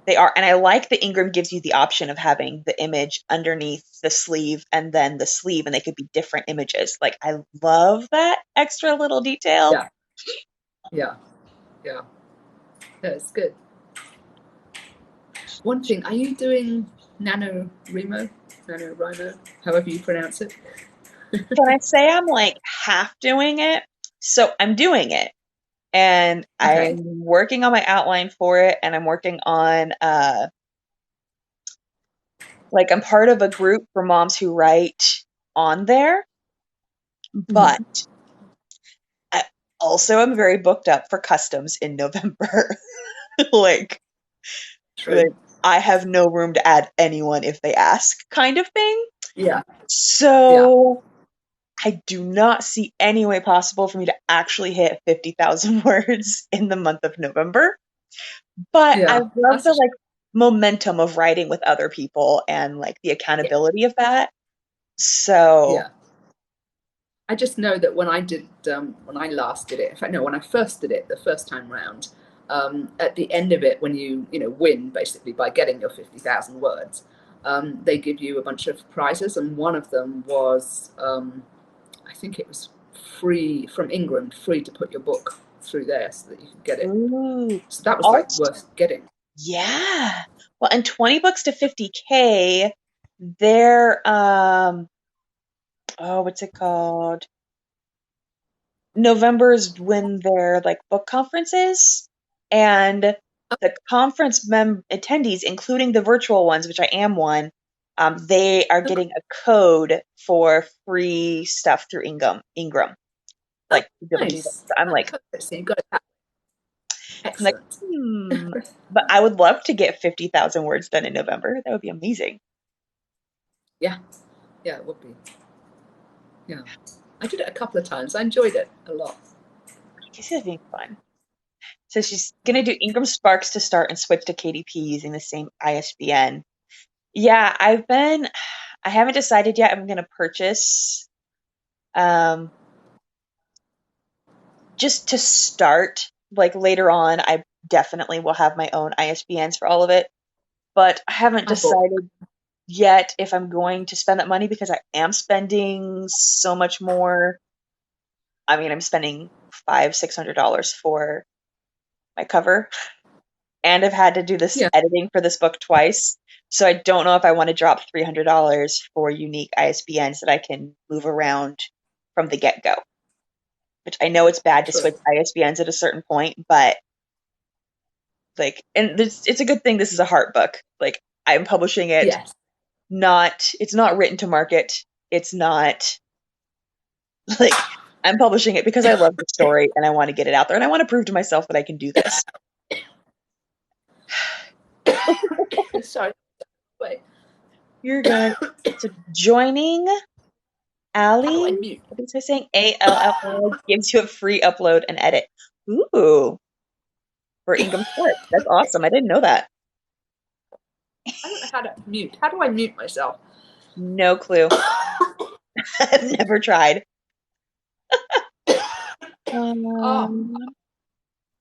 they are. And I like the Ingram gives you the option of having the image underneath the sleeve and then the sleeve, and they could be different images. Like, I love that extra little detail. Yeah. It's good. One thing, are you doing NaNoWriMo, however you pronounce it? Can I say I'm like half doing it? So I'm doing it. And I'm working on my outline for it, and I'm working on like I'm part of a group for moms who write on there. But I also am very booked up for customs in November. like I have no room to add anyone if they ask, kind of thing. Yeah. So I do not see any way possible for me to actually hit 50,000 words in the month of November. But I love the like momentum of writing with other people and like the accountability of that. So I just know that when I did, when I last did it, in fact, no, when I first did it the first time round, at the end of it, when you win basically by getting your 50,000 words, they give you a bunch of prizes, and one of them was, I think it was free from Ingram, free to put your book through there so that you could get it. Ooh, so that was like worth getting. Yeah. Well, and 20 books to 50K, they're what's it called? November's when they're like book conferences, and the conference attendees, including the virtual ones, which I am one, they are getting a code for free stuff through Ingram. like to be able to do that. Nice. So I'm like, So you got it. I'm like, Excellent. But I would love to get 50,000 words done in November. That would be amazing. Yeah, it would be. Yeah, I did it a couple of times. I enjoyed it a lot. This is being fun. So she's gonna do Ingram Sparks to start and switch to KDP using the same ISBN. Yeah, I haven't decided yet. I'm gonna purchase, just to start. Like later on, I definitely will have my own ISBNs for all of it, but I haven't decided yet if I'm going to spend that money because I am spending so much more. I mean, I'm spending $500-$600 for my cover, and I've had to do this editing for this book twice. So I don't know if I want to drop $300 for unique ISBNs that I can move around from the get-go. Which I know it's bad to switch ISBNs at a certain point, but like, and it's a good thing this is a heart book. Like, I'm publishing it. Yes. It's not written to market. It's not like, I'm publishing it because I love the story and I want to get it out there and I want to prove to myself that I can do this. Sorry. Wait. You're good. So joining Allie, what was I saying? ALL gives you a free upload and edit. Ooh. For Ingram Sparks. That's awesome. I didn't know that. I don't know how to mute. How do I mute myself? No clue. I've never tried.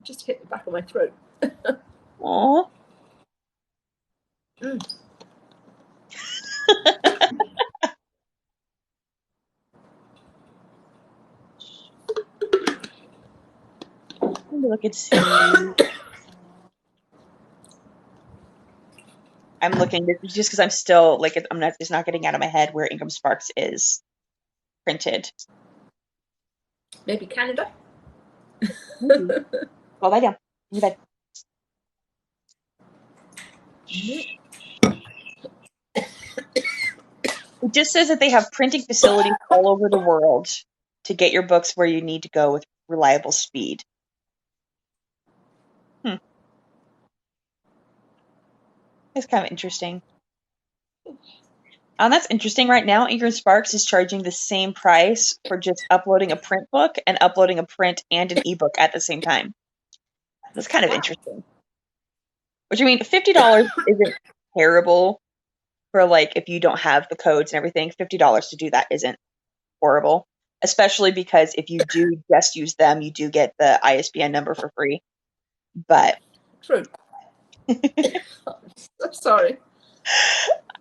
Just hit the back of my throat. Aww. Look and see. I'm looking just because I'm still like it's not getting out of my head where Ingram Sparks is printed. Maybe Canada. Go lie down. In bed. It just says that they have printing facilities all over the world to get your books where you need to go with reliable speed. It's kind of interesting. That's interesting. Right now, Ingram Sparks is charging the same price for just uploading a print book and uploading a print and an ebook at the same time. That's kind of interesting. Which, I mean, $50 isn't terrible for, like, if you don't have the codes and everything. $50 to do that isn't horrible. Especially because if you do just use them, you do get the ISBN number for free. But... True. I'm sorry.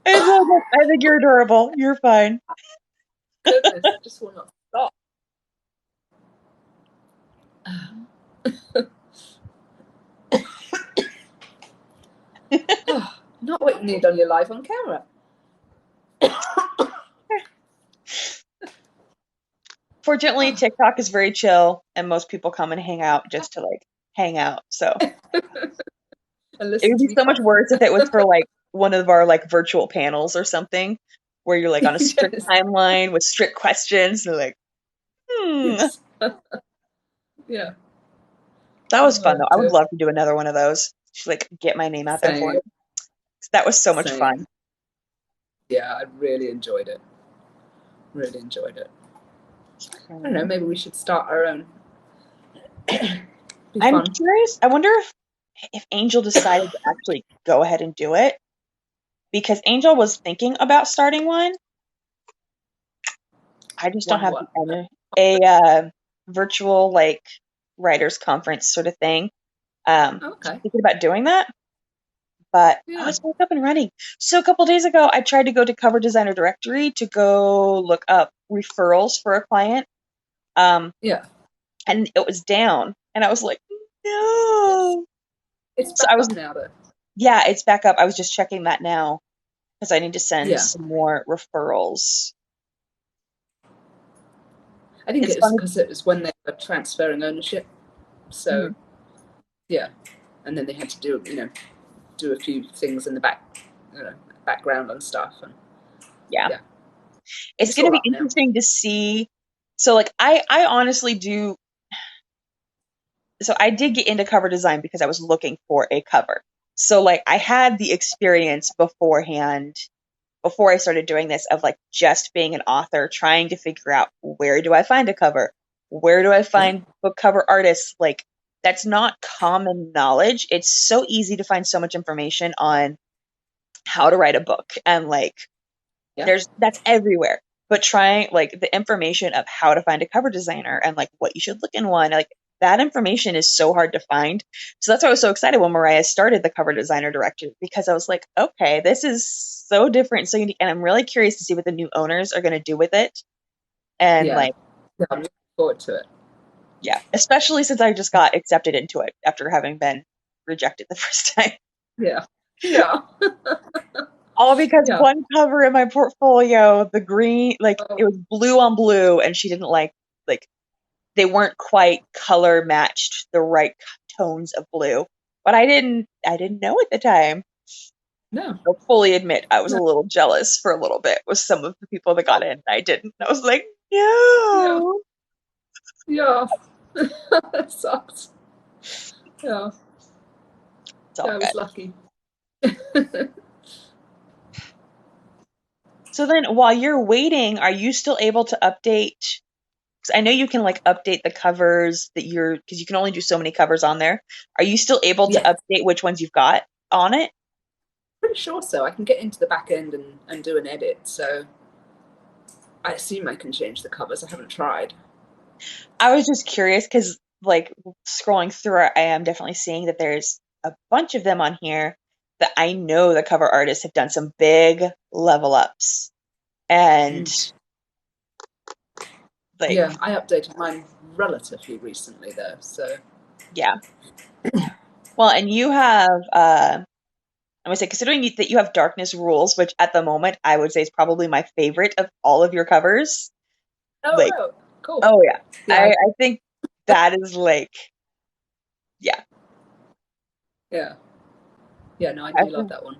I think you're adorable. You're fine. Goodness, I just will not stop. Not what you need on your live on camera. Fortunately, TikTok is very chill, and most people come and hang out just to like hang out. So it would be so much worse if it was for like one of our like virtual panels or something, where you're like on a strict timeline with strict questions. And they're like, Yes. Yeah. That was fun though. I would love to do another one of those. Just like get my name out there for it. That was so much fun. Yeah, I really enjoyed it. Really enjoyed it. I don't know, maybe we should start our own. I'm curious. I wonder if Angel decided to actually go ahead and do it. Because Angel was thinking about starting one. I just don't have a virtual like writers conference sort of thing. Thinking about doing that. But I was back up and running. So a couple days ago, I tried to go to Cover Designer Directory to go look up referrals for a client. And it was down. And I was like, no. It's back up now, though. Yeah, it's back up. I was just checking that now because I need to send some more referrals. I think it's because it was when they were transferring ownership. So, and then they had to do a few things in the background and stuff. And it's going to be interesting to see So like I honestly do. So I did get into cover design because I was looking for a cover. So like I had the experience beforehand before I started doing this of like just being an author, trying to figure out where do I find a cover? Where do I Yeah. find book cover artists? Like that's not common knowledge. It's so easy to find so much information on how to write a book and like Yeah. that's everywhere. But trying like the information of how to find a cover designer and like what you should look in one, like that information is so hard to find. So that's why I was so excited when Mariah started the cover designer director because I was like, okay, this is so different, so unique, and I'm really curious to see what the new owners are going to do with it. And Yeah. like, Yeah, I'm looking forward to it. yeah, especially since I just got accepted into it after having been rejected the first time. Yeah. Yeah. All because Yeah. one cover in my portfolio, the green, like it Oh, was blue on blue, and she didn't like they weren't quite color matched the right tones of blue. But I didn't know at the time. no. I'll fully admit I was No. a little jealous for a little bit with some of the people that got Oh, in. I didn't. I was like, yeah. no. Yeah. That sucks. Yeah. It's Yeah, all I good. was lucky. So then while you're waiting, are you still able to update? 'Cause I know you can like update the covers because you can only do so many covers on there. Are you still able to Yes. update which ones you've got on it? Pretty sure so. I can get into the back end and do an edit. So I assume I can change the covers. I haven't tried. I was just curious because, like, scrolling through it, I am definitely seeing that there's a bunch of them on here that I know the cover artists have done some big level ups. And, Mm. like, Yeah, I updated mine relatively recently though. So yeah. Well, and you have, I'm gonna say, considering that you have Darkness Rules, which at the moment I would say is probably my favorite of all of your covers. oh Like, no, cool. oh yeah. Yeah, I think that is like, yeah. yeah, yeah. No, I do love that one.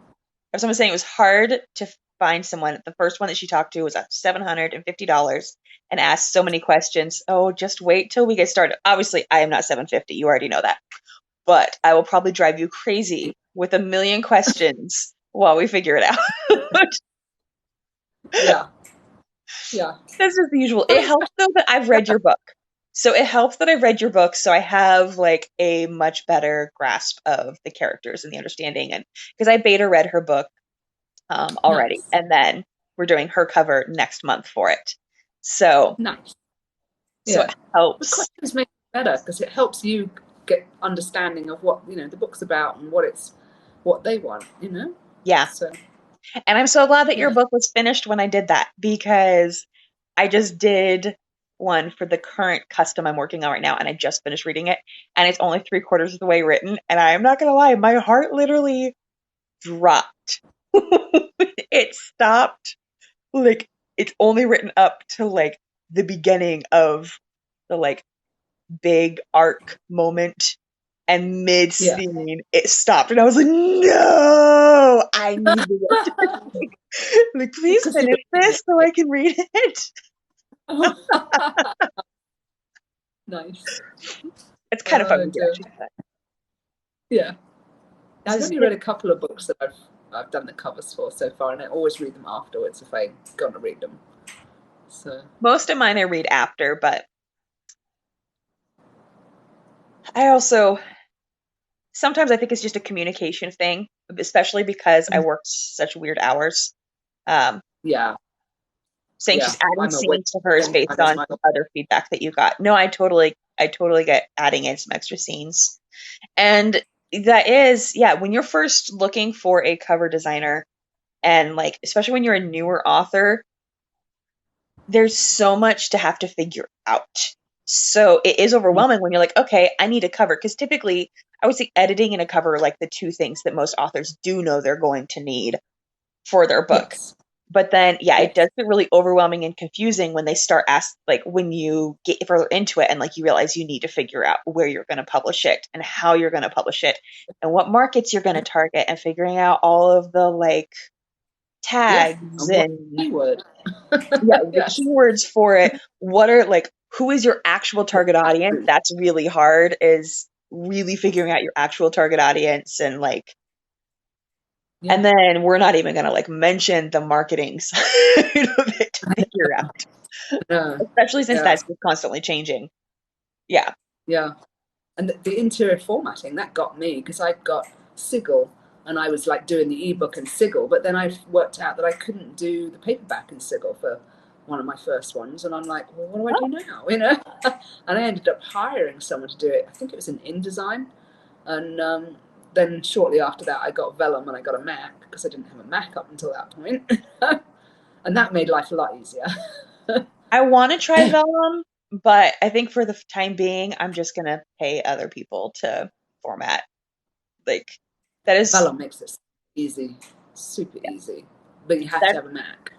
If someone saying it was hard to find someone, the first one that she talked to was at $750 and asked so many questions. Oh, just wait till we get started. Obviously, I am not 750. You already know that. But I will probably drive you crazy with a million questions while we figure it out. Yeah, yeah. This is the usual. But It helps though that I've read your book. So it helps that I've read your book, so I have like a much better grasp of the characters and the understanding. And because I beta read her book already, nice, and then we're doing her cover next month for it. So nice. so it Yeah. The helps. questions make it better because it helps you get understanding of what the book's about and what they want. Yeah. So And I'm so glad that your yeah. book was finished when I did that because I just did one for the current custom I'm working on right now, and I just finished reading it, and it's only three-quarters of the way written, and I'm not gonna lie, my heart literally dropped. It stopped, like, it's only written up to like the beginning of the like big arc moment, and mid Yeah. scene it stopped, and I was like, no, I need this. Like, please Because you finish believe this so I can read it. it. Nice. It's kind of fun Oh when you dear. actually do that. Yeah. This I've is only read a couple of books that I've done the covers for so far, and I always read them afterwards if I'm gonna read them. So most of mine I read after, but I also sometimes I think it's just a communication thing, especially because I work such weird hours. Um, yeah, saying yeah. she's adding I'm awake scenes to hers same based time as on my some other feedback that you got. No, I totally get adding in some extra scenes. And that is, yeah, when you're first looking for a cover designer and like, especially when you're a newer author, there's so much to have to figure out. So it is overwhelming when you're like, okay, I need a cover. Because typically, I would say editing and a cover are like the two things that most authors do know they're going to need for their book. yes, But then, yeah, it yes, does get really overwhelming and confusing when they start like when you get further into it and like you realize you need to figure out where you're going to publish it and how you're going to publish it and what markets you're going to target and figuring out all of the like Yeah. tags And what and keyword? yeah, the Yes. keywords for it. What are like, who is your actual target audience? That's really hard, is really figuring out your actual target audience and like, Yeah. and then we're not even going to like mention the marketing side of it to figure out, No. especially since Yeah. that's just constantly changing. Yeah. Yeah. And the interior formatting, that got me because I'd got Sigil and I was like doing the ebook in Sigil, but then I worked out that I couldn't do the paperback in Sigil for one of my first ones. And I'm like, well, what do I do now? And I ended up hiring someone to do it. I think it was in InDesign. And then shortly after that, I got Vellum and I got a Mac because I didn't have a Mac up until that point. And that made life a lot easier. I want to try Vellum, but I think for the time being, I'm just going to pay other people to format. Like, that is, Vellum makes it easy, super easy, but you have to that, have a Mac.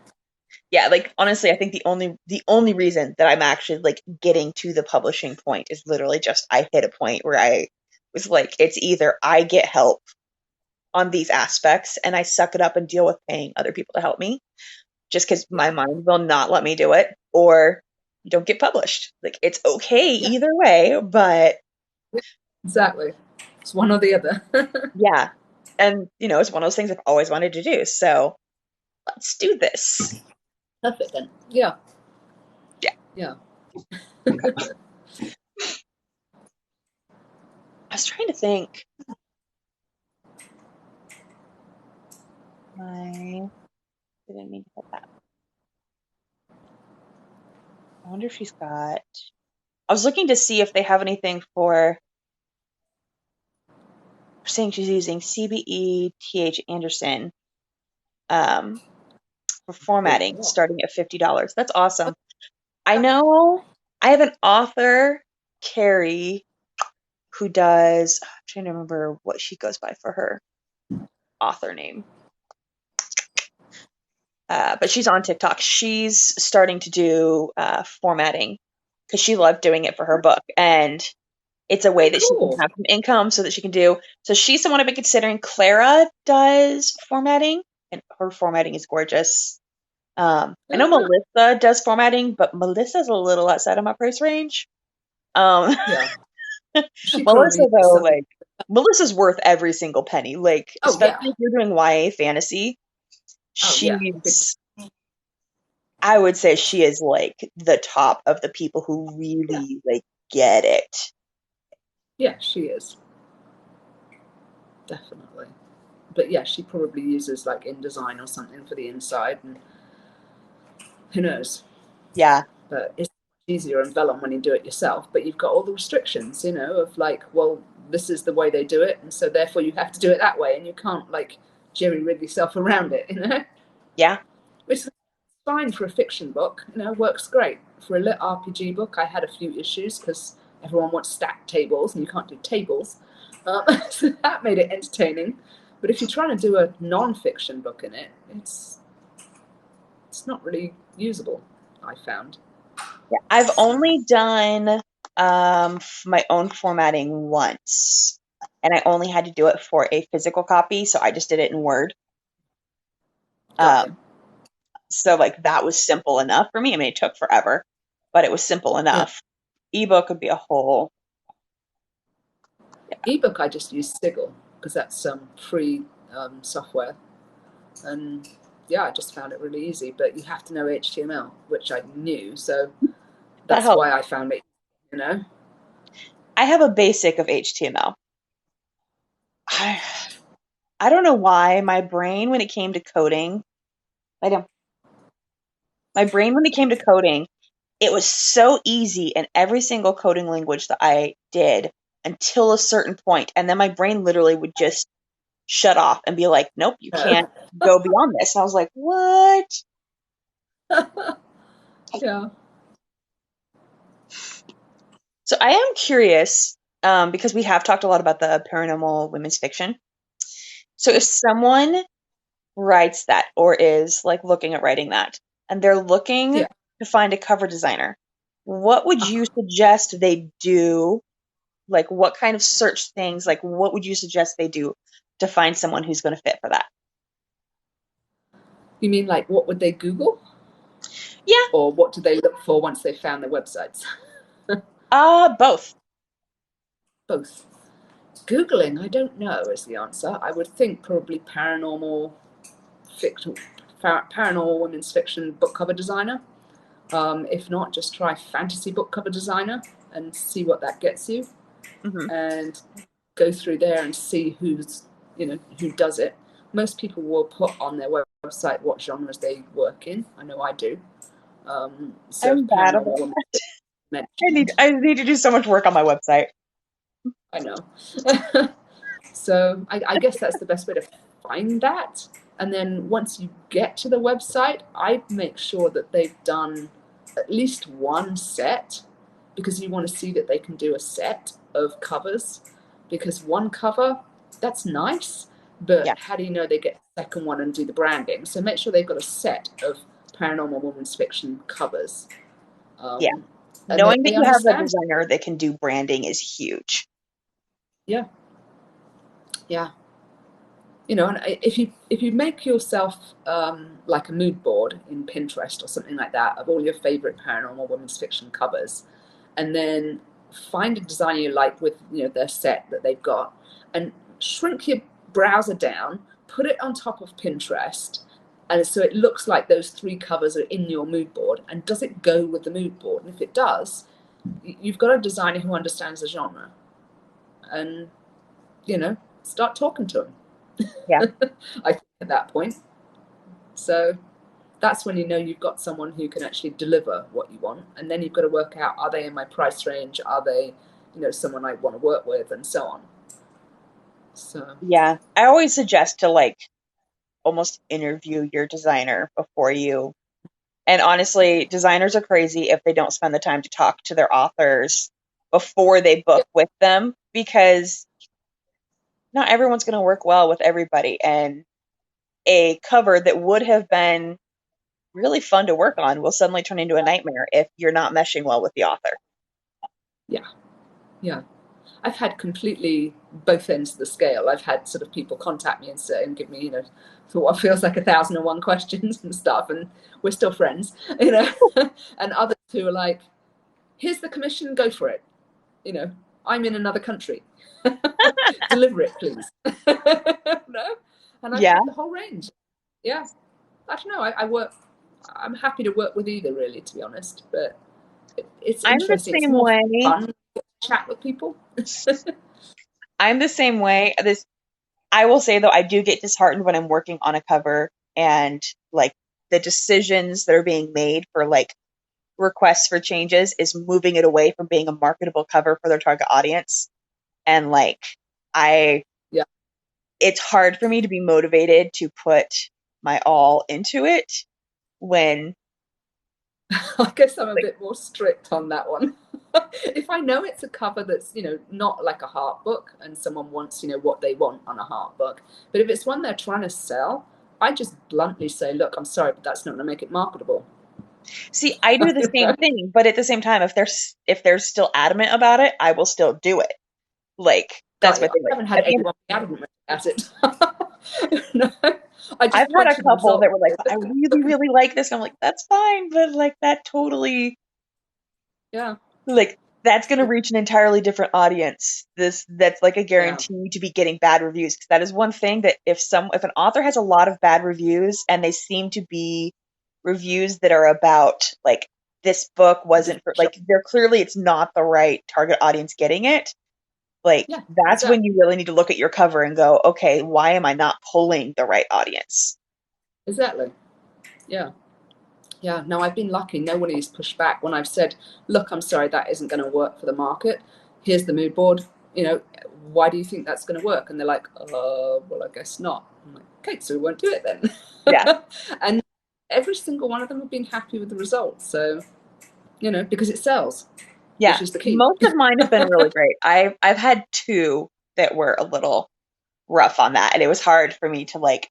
yeah, like honestly, I think the only reason that I'm actually like getting to the publishing point is literally just I hit a point where I was like, it's either I get help on these aspects and I suck it up and deal with paying other people to help me, just because Yeah. my mind will not let me do it, or you don't get published. Like, it's okay Yeah. either way, but Exactly. It's one or the other. yeah. And, it's one of those things I've always wanted to do. So let's do this. Perfect then. Yeah. Yeah. Yeah. I was trying to think. I didn't mean to put that. I wonder if she's got. I was looking to see if they have anything for. Saying she's using CBE TH Anderson for formatting, Cool. starting at $50. That's awesome. I know I have an author, Carrie, who does. I'm trying to remember what she goes by for her author name. But she's on TikTok. She's starting to do formatting because she loved doing it for her book. And it's a way that she can Cool. have some income so that she can do. So she's someone I've been considering. Clara does formatting, and her formatting is gorgeous. I know Melissa does formatting, but Melissa's a little outside of my price range. Yeah. She Melissa, probably is though, something. like, Melissa's worth every single penny. Like, Oh yeah. especially if you're doing YA fantasy, Oh yeah. she's, I would say she is like the top of the people who Yeah. really like get it. Yeah, she is. Definitely. But yeah, she probably uses like InDesign or something for the inside, and who knows. Yeah. But it's easier in Vellum when you do it yourself, but you've got all the restrictions, of like, well, this is the way they do it, and so therefore you have to do it that way, and you can't like jerry rig yourself around it. Yeah. Which is fine for a fiction book, works great. For a lit RPG book, I had a few issues because everyone wants stacked tables, and you can't do tables. So that made it entertaining. But if you're trying to do a non-fiction book in it, it's not really usable, I found. Yeah. I've only done my own formatting once, and I only had to do it for a physical copy, so I just did it in Word. Got you. So like that was simple enough for me. I mean, it took forever, but it was simple Yeah. enough. Ebook would be a whole. Ebook, I just use Sigil because that's some free software. And yeah, I just found it really easy. But you have to know HTML, which I knew. So That that's helps. why I found it. I have a basic of HTML. I I don't know why my brain when it came to coding, I don't. My brain when it came to coding, it was so easy in every single coding language that I did until a certain point, and then my brain literally would just shut off and be like, "Nope, you can't go beyond this." And I was like, "What?" Yeah. So I am curious, because we have talked a lot about the paranormal women's fiction. So if someone writes that or is like looking at writing that and they're looking Yeah. to find a cover designer, what would you suggest they do? Like, what kind of search things, like, what would you suggest they do to find someone who's going to fit for that? You mean like what would they Google? Yeah. Or what do they look for once they found their websites? Both. Both. Googling, I don't know is the answer. I would think probably paranormal fiction, paranormal women's fiction book cover designer. If not, just try fantasy book cover designer and see what that gets you, Mm-hmm. and go through there and see who does it. Most people will put on their website what genres they work in. I know I do. So if I'm bad about paranormal women that. mentioned, I need to do so much work on my website. I know. So I guess that's the best way to find that. And then once you get to the website, I make sure that they've done at least one set, because you want to see that they can do a set of covers. Because one cover, that's nice, Yeah. but how do you know they get the second one and do the branding? So make sure they've got a set of paranormal women's fiction covers. Yeah. And Knowing that they you have a understand. designer that can do branding is huge. Yeah. Yeah. And if you make yourself like a mood board in Pinterest or something like that of all your favorite paranormal women's fiction covers, and then find a designer you like with their set that they've got, and shrink your browser down, put it on top of Pinterest, and so it looks like those three covers are in your mood board. And does it go with the mood board? And if it does, you've got a designer who understands the genre, and start talking to them. Yeah. I think at that point. So that's when you know you've got someone who can actually deliver what you want. And then you've got to work out, are they in my price range? Are they, someone I want to work with, and so on. So Yeah. I always suggest to like almost interview your designer before you. And honestly, designers are crazy if they don't spend the time to talk to their authors before they yeah, book with them, because not everyone's going to work well with everybody. And a cover that would have been really fun to work on will suddenly turn into a nightmare if you're not meshing well with the author. yeah, yeah. I've had completely both ends of the scale. I've had sort of people contact me and say and give me, for what feels like 1,001 questions and stuff, and we're still friends, and others who are like, here's the commission, go for it. I'm in another country. Deliver it, please. No? And I've Yeah, had the whole range. Yeah. I don't know. I'm happy to work with either, really, to be honest. But it's I'm the interesting. It's same more way. fun to chat with people. I'm the same way. I will say though, I do get disheartened when I'm working on a cover and like the decisions that are being made for like requests for changes is moving it away from being a marketable cover for their target audience. And like, I, Yeah. it's hard for me to be motivated to put my all into it when, I guess I'm a like, bit more strict on that one. If I know it's a cover that's, not like a heart book and someone wants, what they want on a heart book, but if it's one they're trying to sell, I just bluntly say, look, I'm sorry, but that's not going to make it marketable. see, I do the same thing, but at the same time, if they're still adamant about it, I will still do it. Like, that's Got my you. I thing. Like, haven't had at the end, anyone be adamant at it. No, I I've just had point a to the couple result. that were like, I really, really like this. And I'm like, that's fine, but like that totally, Yeah, like that's going to reach an entirely different audience. That's like a yeah, guarantee to be getting bad reviews. Because that is one thing that if an author has a lot of bad reviews and they seem to be reviews that are about like this book wasn't for sure. like they're clearly it's not the right target audience getting it. Like Yeah, that's when exactly. you really need to look at your cover and go, okay, why am I not pulling the right audience? Exactly. Yeah. Yeah. No, I've been lucky. Nobody's pushed back when I've said, look, I'm sorry, that isn't going to work for the market. Here's the mood board. Why do you think that's going to work? And they're like, well, I guess not. I'm like, okay, so we won't do it Yeah. then. And every single one of them have been happy with the results. So, because it sells, Yeah, which is the key. most of mine have been really great. I've had two that were a little rough on that, and it was hard for me to like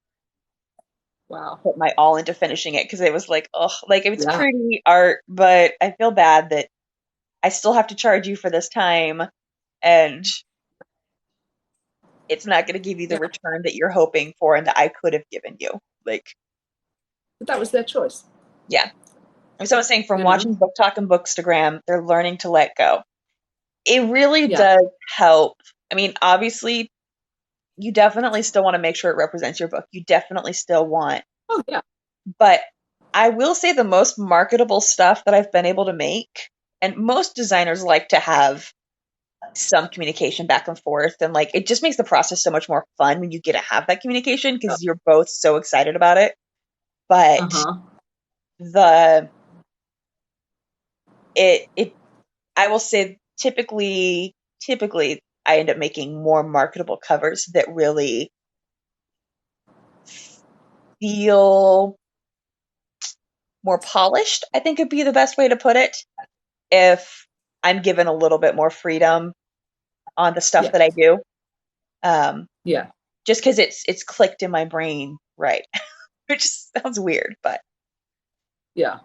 Wow. put my all into finishing it because it was like, oh, like if it's Yeah. pretty art, but I feel bad that I still have to charge you for this time, and it's not going to give you the Yeah. return that you're hoping for and that I could have given you. Like, But that was their choice, Yeah. And so I was saying from you know? watching Book Talk and Bookstagram, they're learning to let go. It really Yeah. does help. I mean, obviously, you definitely still want to make sure it represents your book. You definitely still want, Oh, yeah. but I will say the most marketable stuff that I've been able to make, and most designers like to have some communication back and forth, and like it just makes the process so much more fun when you get to have that communication because you're both so excited about it. But Uh-huh. the it I will say typically I end up making more marketable covers that really feel more polished, I think would be the best way to put it. If I'm given a little bit more freedom on the stuff Yeah. that I do. Um, Yeah. just because it's clicked in my brain, right? Which sounds weird, but Yeah.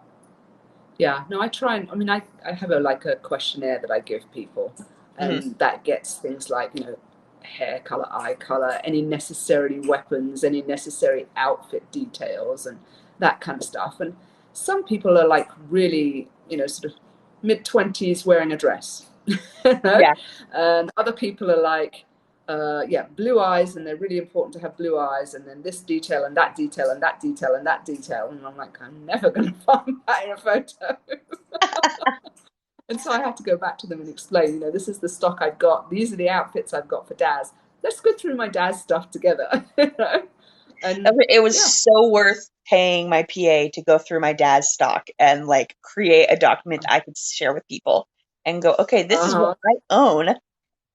Yeah, no, I try and, I mean, I have a questionnaire that I give people, mhm. and that gets things like, hair color, eye color, any necessary weapons, any necessary outfit details, and that kind of stuff. And some people are like really, sort of mid-20s wearing a dress, you know, Yeah, and other people are like, yeah, blue eyes, and they're really important to have blue eyes, and then this detail and that detail and that detail and that detail. And I'm like, I'm never going to find that in a photo. And so I have to go back to them and explain, this is the stock I've got. These are the outfits I've got for Daz. Let's go through my Daz stuff together, And it was yeah, so worth paying my PA to go through my dad's stock and like create a document I could share with people and go, okay, this is what uh-huh, I own.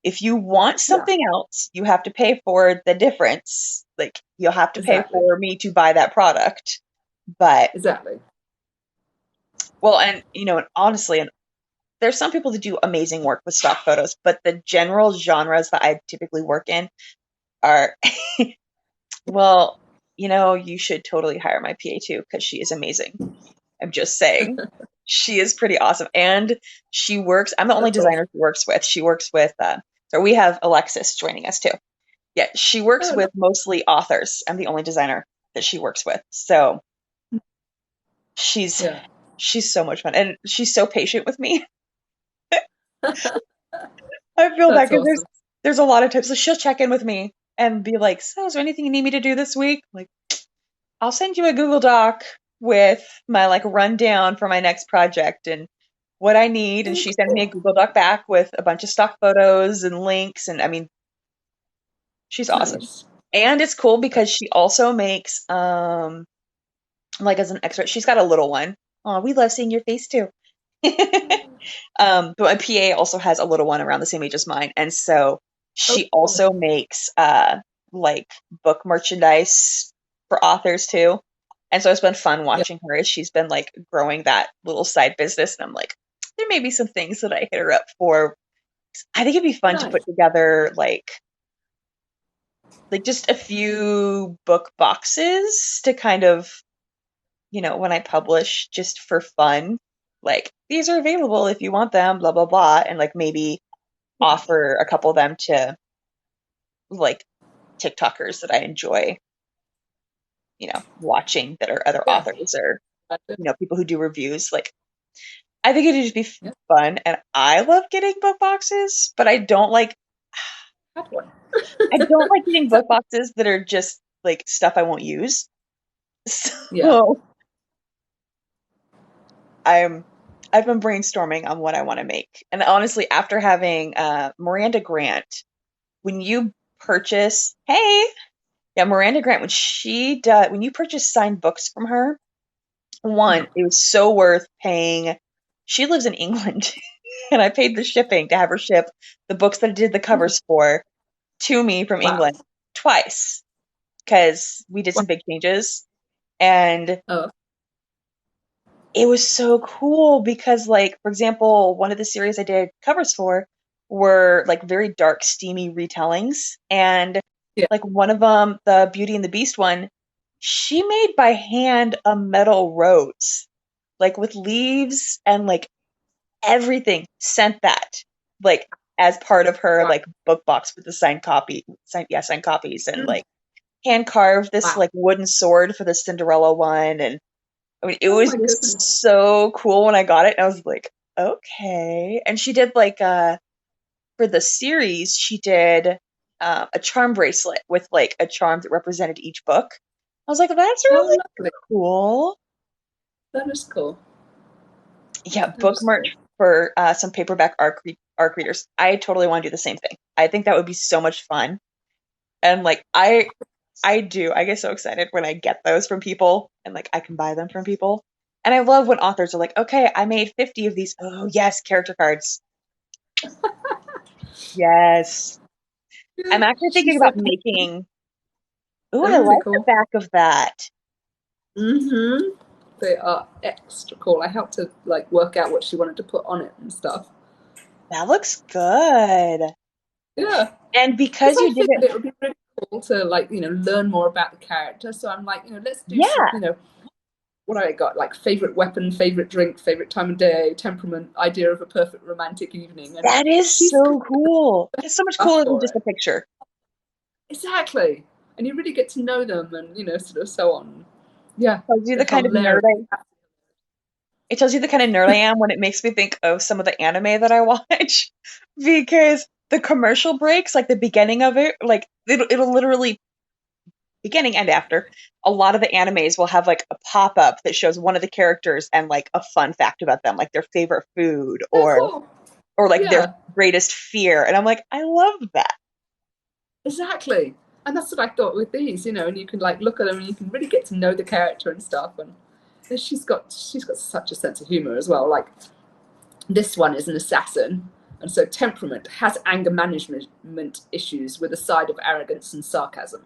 If you want yeah, something else, you have to pay for the difference. Like you'll have to pay exactly, for me to buy that product. But exactly. well, and and honestly, and there's some people that do amazing work with stock photos, but the general genres that I typically work in are well, you should totally hire my PA too because she is amazing. I'm just saying. She is pretty awesome. And she works, I'm the only That's awesome. designer she works with. She works with, so we have Alexis joining us too. Yeah, she works Oh, with mostly authors. I'm the only designer that she works with. So she's yeah, she's so much fun. And she's so patient with me. I feel that that's because awesome. there's a lot of times that she'll check in with me and be like, so is there anything you need me to do this week? Like, I'll send you a Google Doc with my like rundown for my next project and what I need. And Oh, she sends me a cool. Google Doc back with a bunch of stock photos and links. And I mean, she's awesome. Nice. And it's cool because she also makes, like as an extra, she's got a little one. Oh, we love seeing your face too. But my PA also has a little one around the same age as mine. And so Oh, she cool. also makes, like book merchandise for authors too. And so it's been fun Yeah, watching her as she's been like growing that little side business. And I'm like, there may be some things that I hit her up for. I think it'd be fun to nice. put together like just a few book boxes to kind of, when I publish just for fun, like these are available if you want them, blah blah blah, and like maybe Yeah, offer a couple of them to like TikTokers that I enjoy, watching that are other yeah, authors or that's it. people who do reviews. Like I think it'd just be Yeah, fun, and I love getting book boxes, but had one. I don't like getting So, book boxes that are just like stuff I won't use. yeah. So I'm I've been brainstorming on what I want to make. And honestly, after having Miranda Grant, when you purchase, hey, yeah, Miranda Grant, when you purchase signed books from her, one, it was so worth paying. She lives in England, and I paid the shipping to have her ship the books that I did the covers for to me from Wow. England twice because we did Wow. some big changes. And Oh, it was so cool because, like, for example, one of the series I did covers for were like very dark, steamy retellings. And yeah. like one of them, the Beauty and the Beast one, she made by hand a metal rose, like with leaves and like everything, sent that like as part of her Wow. like book box with the signed copies and like hand carved this Wow. like wooden sword for the Cinderella one. I mean, it Oh was my just goodness. so cool when I got it. And I was like, okay. And she did like for the series, she did a charm bracelet with like a charm that represented each book. I was like, that's Oh, really lovely. cool. That is cool. Yeah, That book is cool. merch for some paperback arc readers. I totally want to do the same thing. I think that would be so much fun. And like I do. I get so excited when I get those from people and like I can buy them from people. And I love when authors are like, "Okay, I made 50 of these. Oh, yes, character cards. Yes." Yeah, I'm actually thinking she's so about making. Ooh, they're I really like the cool. back of that. Mm-hmm. They are extra cool. I helped her like work out what she wanted to put on it and stuff. That looks good. Yeah. And Because because I you did figured it, it would be really cool to like, learn more about the character. So I'm like, let's do some, yeah, what I got, like favorite weapon, favorite drink, favorite time of day, temperament, idea of a perfect romantic evening. And that is she's come so cool. That's so much up cooler than for just it. a picture. Exactly. And you really get to know them and, sort of so on. Yeah. Tells you They're the kind of hilarious. it tells you the kind of nerd I am when it makes me think of some of the anime that I watch because the commercial breaks, like the beginning of it, like it'll literally beginning and after. A lot of the animes will have like a pop up that shows one of the characters and like a fun fact about them, like their favorite food Oh, cool. or like their Yeah, greatest fear. And I'm like, I love that. exactly. And that's what I thought with these, and you can like look at them and you can really get to know the character and stuff. And she's got such a sense of humor as well. Like this one is an assassin, and so temperament has anger management issues with a side of arrogance and sarcasm.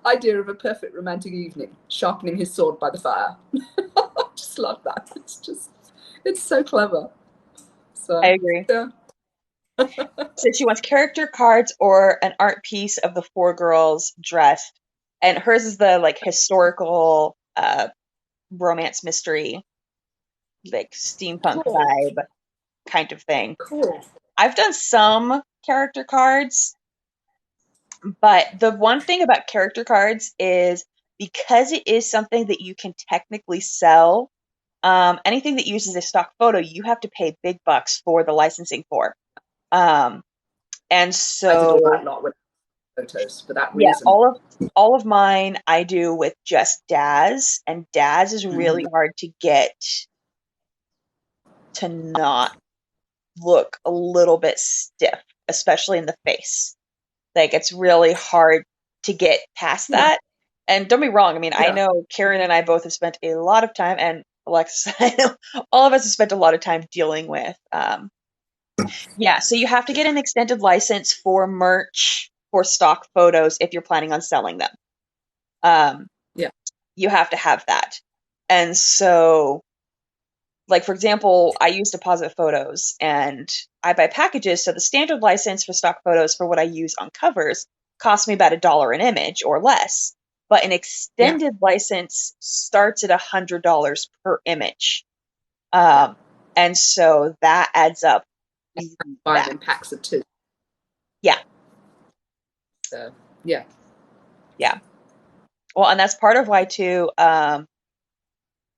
Idea of a perfect romantic evening, sharpening his sword by the fire. I just love that. It's so clever. I So agree. yeah. So she wants character cards or an art piece of the four girls dressed. And hers is the like historical romance mystery, like steampunk Cool. vibe kind of thing. Cool. I've done some character cards, but the one thing about character cards is because it is something that you can technically sell, anything that uses a stock photo, you have to pay big bucks for the licensing for. Um, and I did all so, that lot with photos for that yeah, reason. all of mine I do with just Daz, and Daz is really Mm-hmm. hard to get to not look a little bit stiff, especially in the face. Like it's really hard to get past Yeah. that. And don't be wrong, I mean, I Yeah. know Karen and I both have spent a lot of time, and Alexis, I know all of us have spent a lot of time dealing with. Yeah, so you have to get an extended license for merch for stock photos if you're planning on selling them. Um, Yeah. you have to have that. And so, like for example, I use deposit photos and I buy packages. So the standard license for stock photos for what I use on covers costs me about $1 an image or less. But an Yeah. extended license starts at $100 per image. Yeah. Um, and so that adds up really Buy them fast. in packs of two. Yeah, So yeah. yeah. Well, and that's part of why too.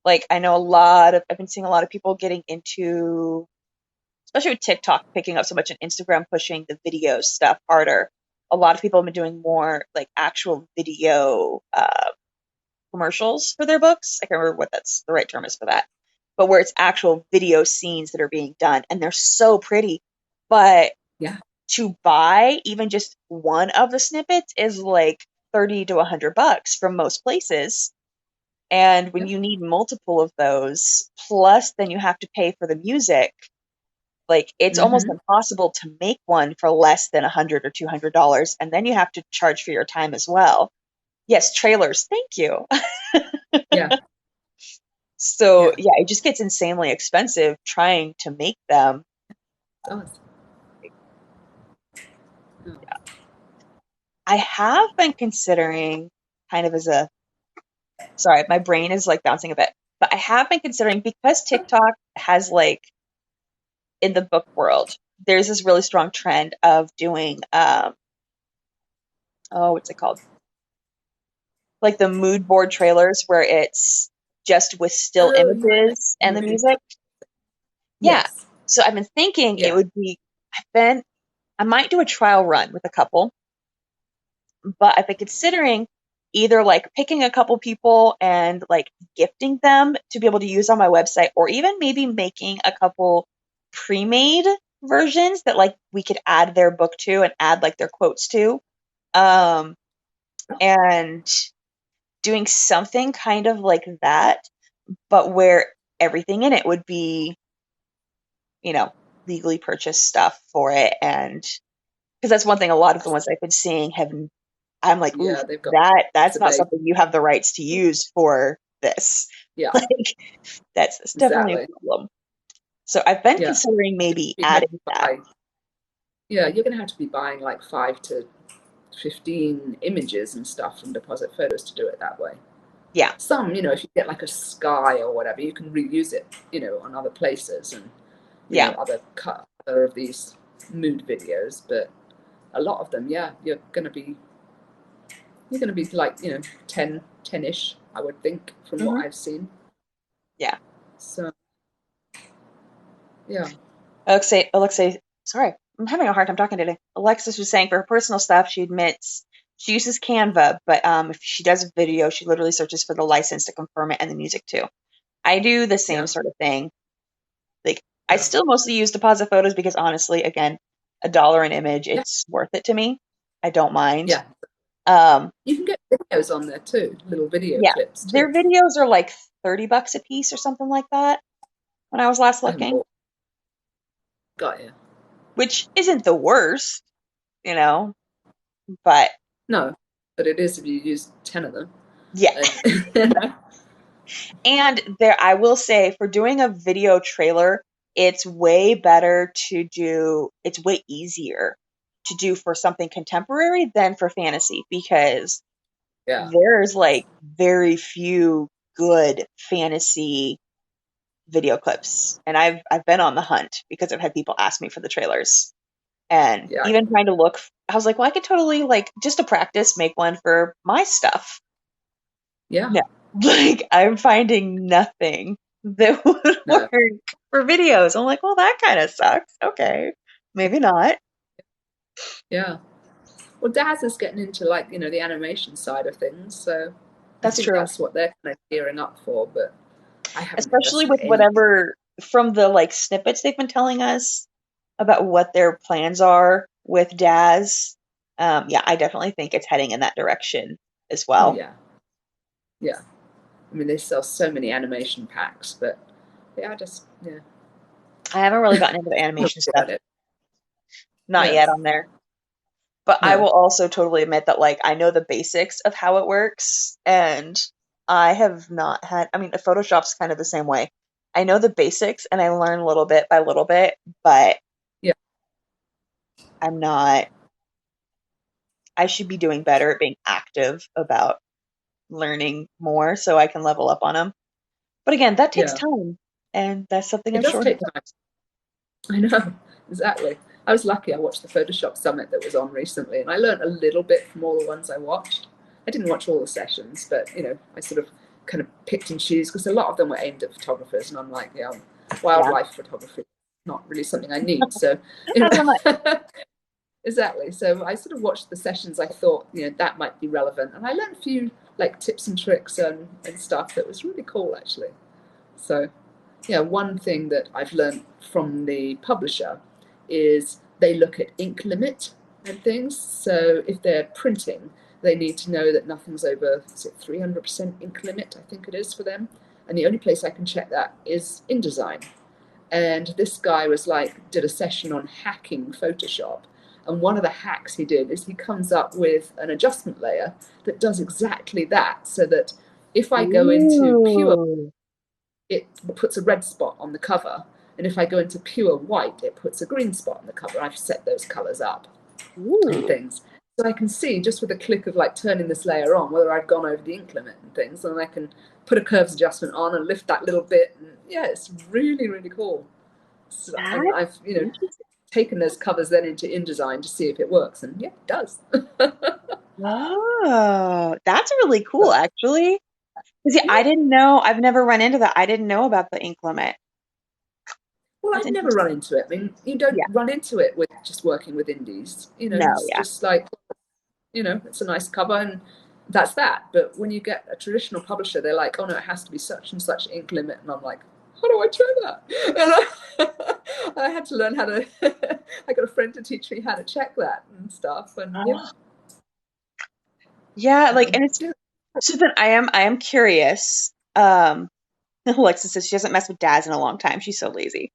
Like I know I've been seeing a lot of people getting into, especially with TikTok picking up so much and Instagram pushing the video stuff harder. A lot of people have been doing more like actual video commercials for their books. I can't remember what that's the right term is for that, but where it's actual video scenes that are being done, and they're so pretty. But Yeah. to buy even just one of the snippets is like 30 to $100 from most places. And when Yeah. you need multiple of those, plus then you have to pay for the music, like it's almost Mm-hmm. impossible to make one for less than $100 or $200, and then you have to charge for your time as well. Yes, trailers. Thank you. Yeah. So Yeah. yeah, it just gets insanely expensive trying to make them. It does. Yeah. I have been considering kind of as a sorry, my brain is like bouncing a bit, but I have been considering because TikTok has like in the book world, there's this really strong trend of doing oh, what's it called? Like the mood board trailers where it's just with still Oh, images and the music. Yeah. Yes. So I've been thinking it Yeah. would be, I might do a trial run with a couple, but I've been considering either like picking a couple people and like gifting them to be able to use on my website, or even maybe making a couple pre-made versions that like we could add their book to and add like their quotes to. And doing something kind of like that, but where everything in it would be, legally purchased stuff for it. And because that's one thing, a lot of the ones I've been seeing I'm like, ooh, Yeah, they've got that's the not base. something you have the rights to use for this. Yeah, Like, that's definitely a exactly. problem. So I've been Yeah. considering maybe You'd have adding to that. buy, yeah, you're going to have to be buying like 5 to 15 images and stuff from Deposit Photos to do it that way. Yeah. Some, if you get like a sky or whatever, you can reuse it, on other places and, Yeah. other of these mood videos. But a lot of them, yeah, you're going to be like, 10-ish, I would think, from what Hmm. I've seen. Yeah. So, yeah. Alexei, sorry, I'm having a hard time talking today. Alexis was saying for her personal stuff, she admits she uses Canva, but if she does a video, she literally searches for the license to confirm it and the music too. I do the same Yeah. sort of thing. Like, I Yeah. still mostly use Deposit Photos because honestly, again, $1 an image, Yeah. it's worth it to me. I don't mind. Yeah. Um, You can get videos on there too, little video yeah, clips too. their videos are like $30 a piece or something like that when I was last looking, Got you. which isn't the worst, but No, but it is if you use 10 of them. yeah. And, And I will say, for doing a video trailer, it's way easier to do for something contemporary than for fantasy, because yeah. there's like very few good fantasy video clips. And I've been on the hunt because I've had people ask me for the trailers. And Yeah. even trying to look, I was like, well, I could totally, like, just to practice, make one for my stuff. Yeah. No. Like, I'm finding nothing that would No. work for videos. I'm like, well, that kind of sucks. Okay. Maybe not. Yeah. Well, Daz is getting into like, the animation side of things. So I That's think true. that's what they're kind of gearing up for. But I haven't Especially invested with any. whatever, from the like snippets they've been telling us about what their plans are with Daz. Yeah, I definitely think it's heading in that direction as Oh, well. yeah. Yeah. I mean, they sell so many animation packs, but yeah, yeah. I haven't really gotten into the animation stuff. Not Yeah. yet on there. But I No. will also totally admit that, like, I know the basics of how it works, and I have not had, I mean, Photoshop's kind of the same way. I know the basics and I learn little bit by little bit, but Yeah. I should be doing better at being active about learning more so I can level up on them. But again, that takes Yeah. time, and that's something It I'm does sure. take time. I know. Exactly. I was lucky. I watched the Photoshop Summit that was on recently, and I learned a little bit from all the ones I watched. I didn't watch all the sessions, but I sort of kind of picked and choose because a lot of them were aimed at photographers, and I'm like, yeah, Yeah. wildlife photography, not really something I need. So, Not so much. exactly. So I sort of watched the sessions. I thought, that might be relevant, and I learned a few like tips and tricks and stuff that was really cool actually. So, yeah, one thing that I've learned from the publisher is they look at ink limit and things. So if they're printing, they need to know that nothing's over, is it 300% ink limit, I think it is for them. And the only place I can check that is InDesign. And this guy did a session on hacking Photoshop. And one of the hacks he did is he comes up with an adjustment layer that does exactly that. So that if I go into pure, Ooh. it puts a red spot on the cover. And if I go into pure white, it puts a green spot on the cover. I've set those colors up and Ooh. things. So I can see just with a click of like turning this layer on whether I've gone over the ink limit and things. And I can put a curves adjustment on and lift that little bit. And yeah, it's really, really cool. So, and That's I've, interesting. taken those covers then into InDesign to see if it works. And yeah, it does. Oh, that's really cool, actually. See, Yeah. I didn't know. I've never run into that. I didn't know about the ink limit. Well, That's I've never run interesting. into it. I mean, you don't Yeah. run into it with just working with indies. You know, No, it's yeah. just like, you know, it's a nice cover and that's that. But when you get a traditional publisher, they're like, oh no, it has to be such and such ink limit. And I'm like, how do I check that? And I had to learn how to, I got a friend to teach me how to check that and stuff. And yeah. Oh, yeah, like, and it's Yeah. so then I am curious. Alexa says she hasn't messed with Daz in a long time. She's so lazy.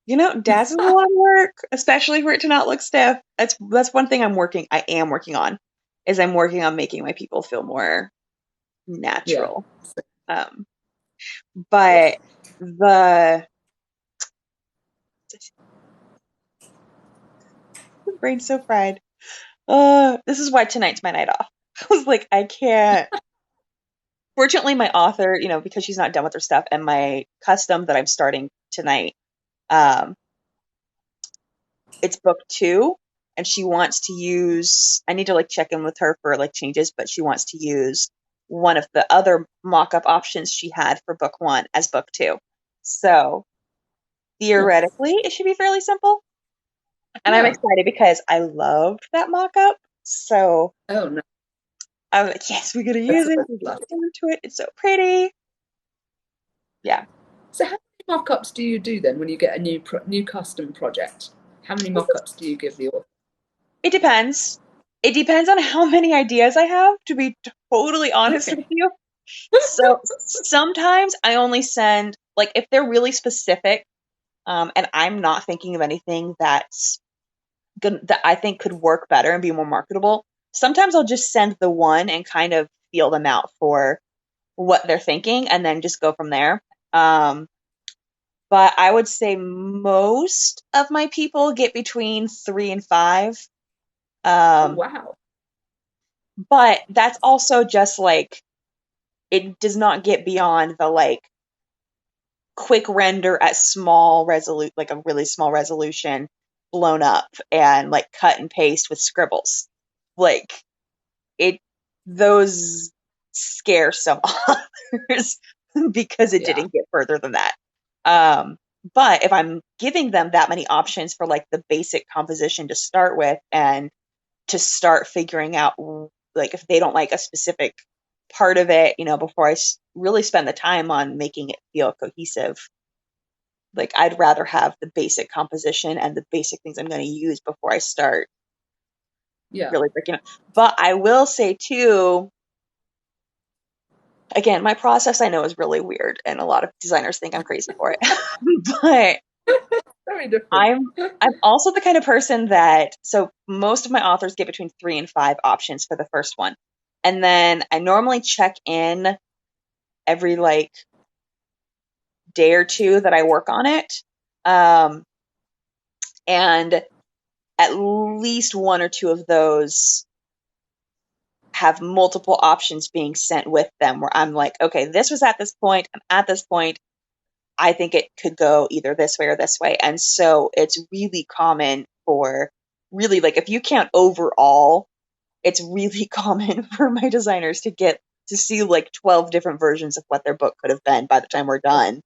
You know, Daz is a lot of work, especially for it to not look stiff. That's one thing I am working on, is I'm working on making my people feel more Yeah. natural. Um, but the brain's so fried. This is why tonight's my night off. I was like, I can't. Fortunately, my author, you know, because she's not done with her stuff, and my custom that I'm starting tonight, um, it's book 2, and she wants to use. I need to like check in with her for like changes, but she wants to use one of the other mock-up options she had for book 1 as book 2. So theoretically, it should be fairly simple, and I'm Yeah. excited because I loved that mock-up. So Oh no, I'm like, yes, we're gonna that's use a it. bit We're fluff. looking forward to it. It's so pretty. Yeah. So how many mock-ups do you do then when you get a new custom project? How many mock-ups do you give the author? It depends. It depends on how many ideas I have, to be totally honest with Okay. you. So sometimes I only send, like, if they're really specific, and I'm not thinking of anything that's good, that I think could work better and be more marketable. Sometimes I'll just send the one and kind of feel them out for what they're thinking and then just go from there. Um, but I would say most of my people get between 3 and 5. Oh Um, wow. but that's also just like, it does not get beyond the like quick render at small resolution, like a really small resolution, blown up and like cut and paste with scribbles. Like, it, those scare some authors because it Yeah. didn't get further than that. Um, but if I'm giving them that many options for like the basic composition to start with, and to start figuring out, like, if they don't like a specific part of it, you know, before I really spend the time on making it feel cohesive, like, I'd rather have the basic composition and the basic things I'm going to use before I start Yeah. really breaking it. But I will say too, again, my process I know is really weird, and a lot of designers think I'm crazy for it. But Very different. I'm I'm also the kind of person that, so most of my authors get between 3 and 5 options for the first one. And then I normally check in every like day or two that I work on it. Um, and at least one or two of those have multiple options being sent with them, where I'm like, okay, this was at this point, and at this point, I think it could go either this way or this way. And so it's really common for, really, like, if you count overall, it's really common for my designers to get to see like 12 different versions of what their book could have been by the time we're done,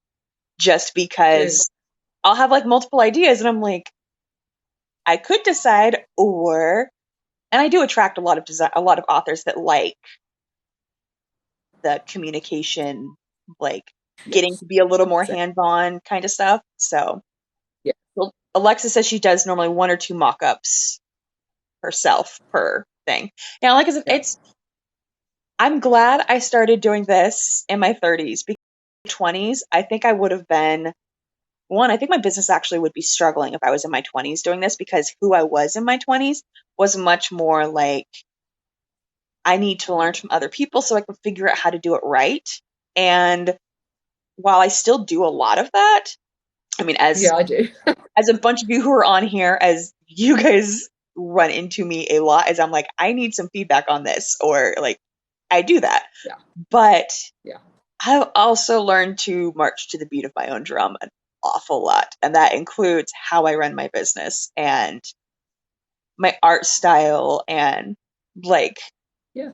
just Cheers. because I'll have like multiple ideas and I'm like, I could decide, or, and I do attract a lot of authors that like the communication, like getting Yes. to be a little more Same. hands-on kind of stuff. So, Yeah. well, Alexa says she does normally 1 or 2 mock-ups herself per thing. Now, like I said, Yeah. I'm glad I started doing this in my 30s, because in my 20s, I think I would have been, one, I think my business actually would be struggling if I was in my 20s doing this, because who I was in my 20s was much more like, I need to learn from other people so I can figure out how to do it right. And while I still do a lot of that, I mean, Yeah, I do. as a bunch of you who are on here, as you guys run into me a lot, as I'm like, I need some feedback on this, or like, I do that. Yeah. But Yeah. I've also learned to march to the beat of my own drum an awful lot. And that includes how I run my business and my art style, and like Yeah.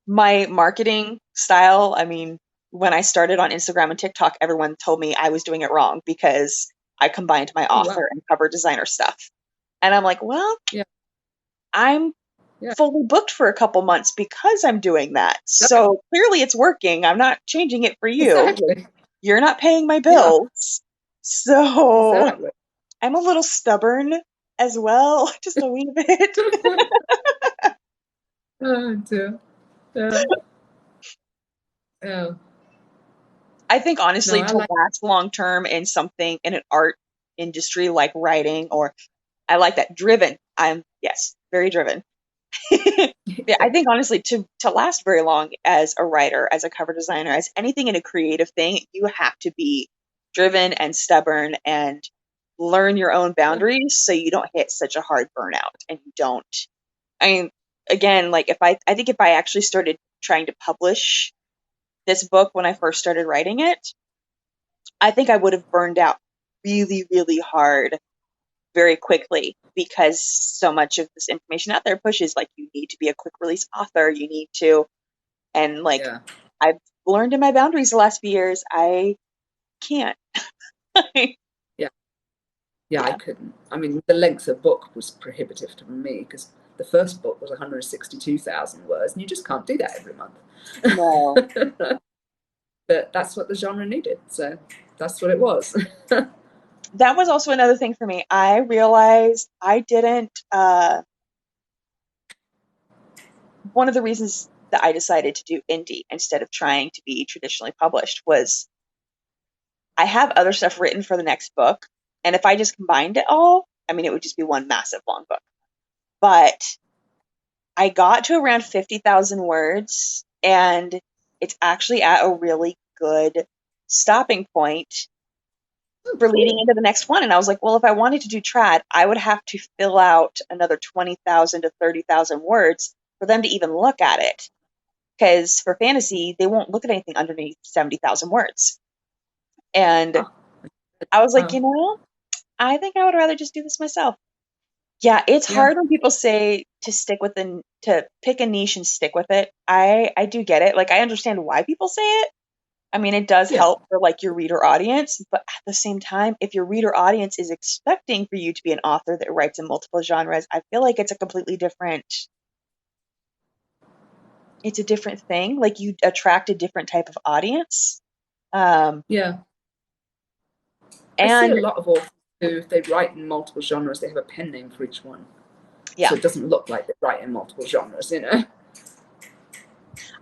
my marketing style. I mean, when I started on Instagram and TikTok, everyone told me I was doing it wrong because I combined my Oh wow. author and cover designer stuff. And I'm like, well, Yeah. I'm Yeah. fully booked for a couple months because I'm doing that. Exactly. So clearly it's working. I'm not changing it for you. Like, Exactly. you're not paying my Yeah. bills. So Exactly. I'm a little stubborn as well, just a wee bit. Oh dear. Yeah. Yeah. I think No, honestly, I to like. last long term in something in an art industry like writing, or I like that driven. I'm, yes, very driven. Yeah, I think honestly, to last very long as a writer, as a cover designer, as anything in a creative thing, you have to be driven and stubborn and learn your own Yeah. boundaries so you don't hit such a hard burnout and you don't. I mean, again, like I think if I actually started trying to publish this book when I first started writing it, I think I would have burned out really, really hard very quickly because so much of this information out there pushes like you need to be a quick release author, you need to, and like Yeah. I've learned in my boundaries the last few years, I can't. Yeah. Yeah. I Yeah. couldn't. I mean, the length of book was prohibitive to me because the first book was 162,000 words, and you just can't do that every month. No. But that's what the genre needed, so that's what it was. That was also another thing for me. I realized I didn't one of the reasons that I decided to do indie instead of trying to be traditionally published was I have other stuff written for the next book. And if I just combined it all, I mean, it would just be one massive long book. But I got to around 50,000 words, and it's actually at a really good stopping point Oh, for leading cool. into the next one. And I was like, well, if I wanted to do trad, I would have to fill out another 20,000 to 30,000 words for them to even look at it. Because for fantasy, they won't look at anything underneath 70,000 words. And Oh, I was like, wow. I think I would rather just do this myself. Yeah, it's Yeah. hard when people say to stick with to pick a niche and stick with it. I do get it. Like I understand why people say it. I mean, it does Yeah. help for like your reader audience, but at the same time, if your reader audience is expecting for you to be an author that writes in multiple genres, I feel like it's a completely different it's a different thing. Like you attract a different type of audience. Um Yeah. I see a and lot of authors who, if they write in multiple genres, they have a pen name for each one. yeah, So it doesn't look like they write in multiple genres.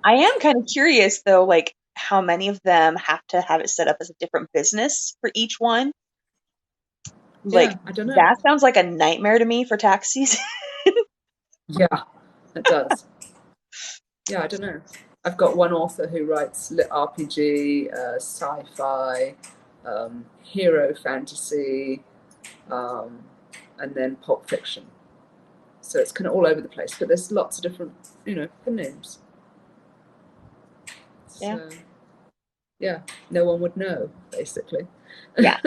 I am kind of curious though, like how many of them have to have it set up as a different business for each one. Like Yeah, I don't know. that sounds like a nightmare to me for tax season. Yeah, it does. Yeah, I don't know. I've got one author who writes lit RPG, sci-fi, hero fantasy, um, and then pulp fiction. So it's kind of all over the place, but there's lots of different, pen names. Yeah. So yeah, no one would know basically. Yeah.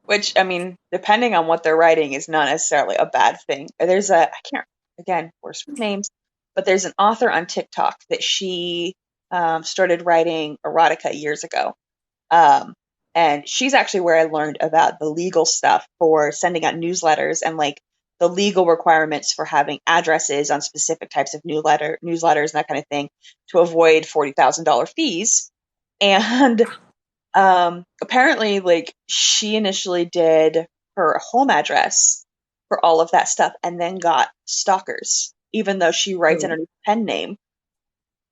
Which, I mean, depending on what they're writing is not necessarily a bad thing. There's I can't, again, worse with names, but there's an author on TikTok that she started writing erotica years ago. Um, and she's actually where I learned about the legal stuff for sending out newsletters and like the legal requirements for having addresses on specific types of newsletters and that kind of thing to avoid $40,000 fees. And apparently, like, she initially did her home address for all of that stuff and then got stalkers, even though she writes Oh under a pen name.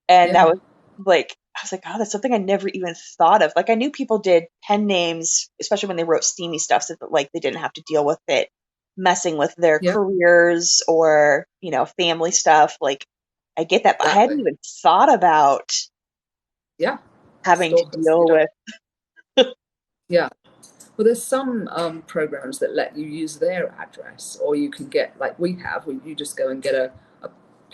And that yeah, was like, I was like, oh, that's something I never even thought of. Like, I knew people did pen names, especially when they wrote steamy stuff, so that, like, they didn't have to deal with it messing with their yeah, careers or, family stuff. Like, I get that, but I hadn't exactly. even thought about Yeah, having to stalkers. You deal don't. with. Yeah. Well, there's some programs that let you use their address, or you can get, like we have, where you just go and get a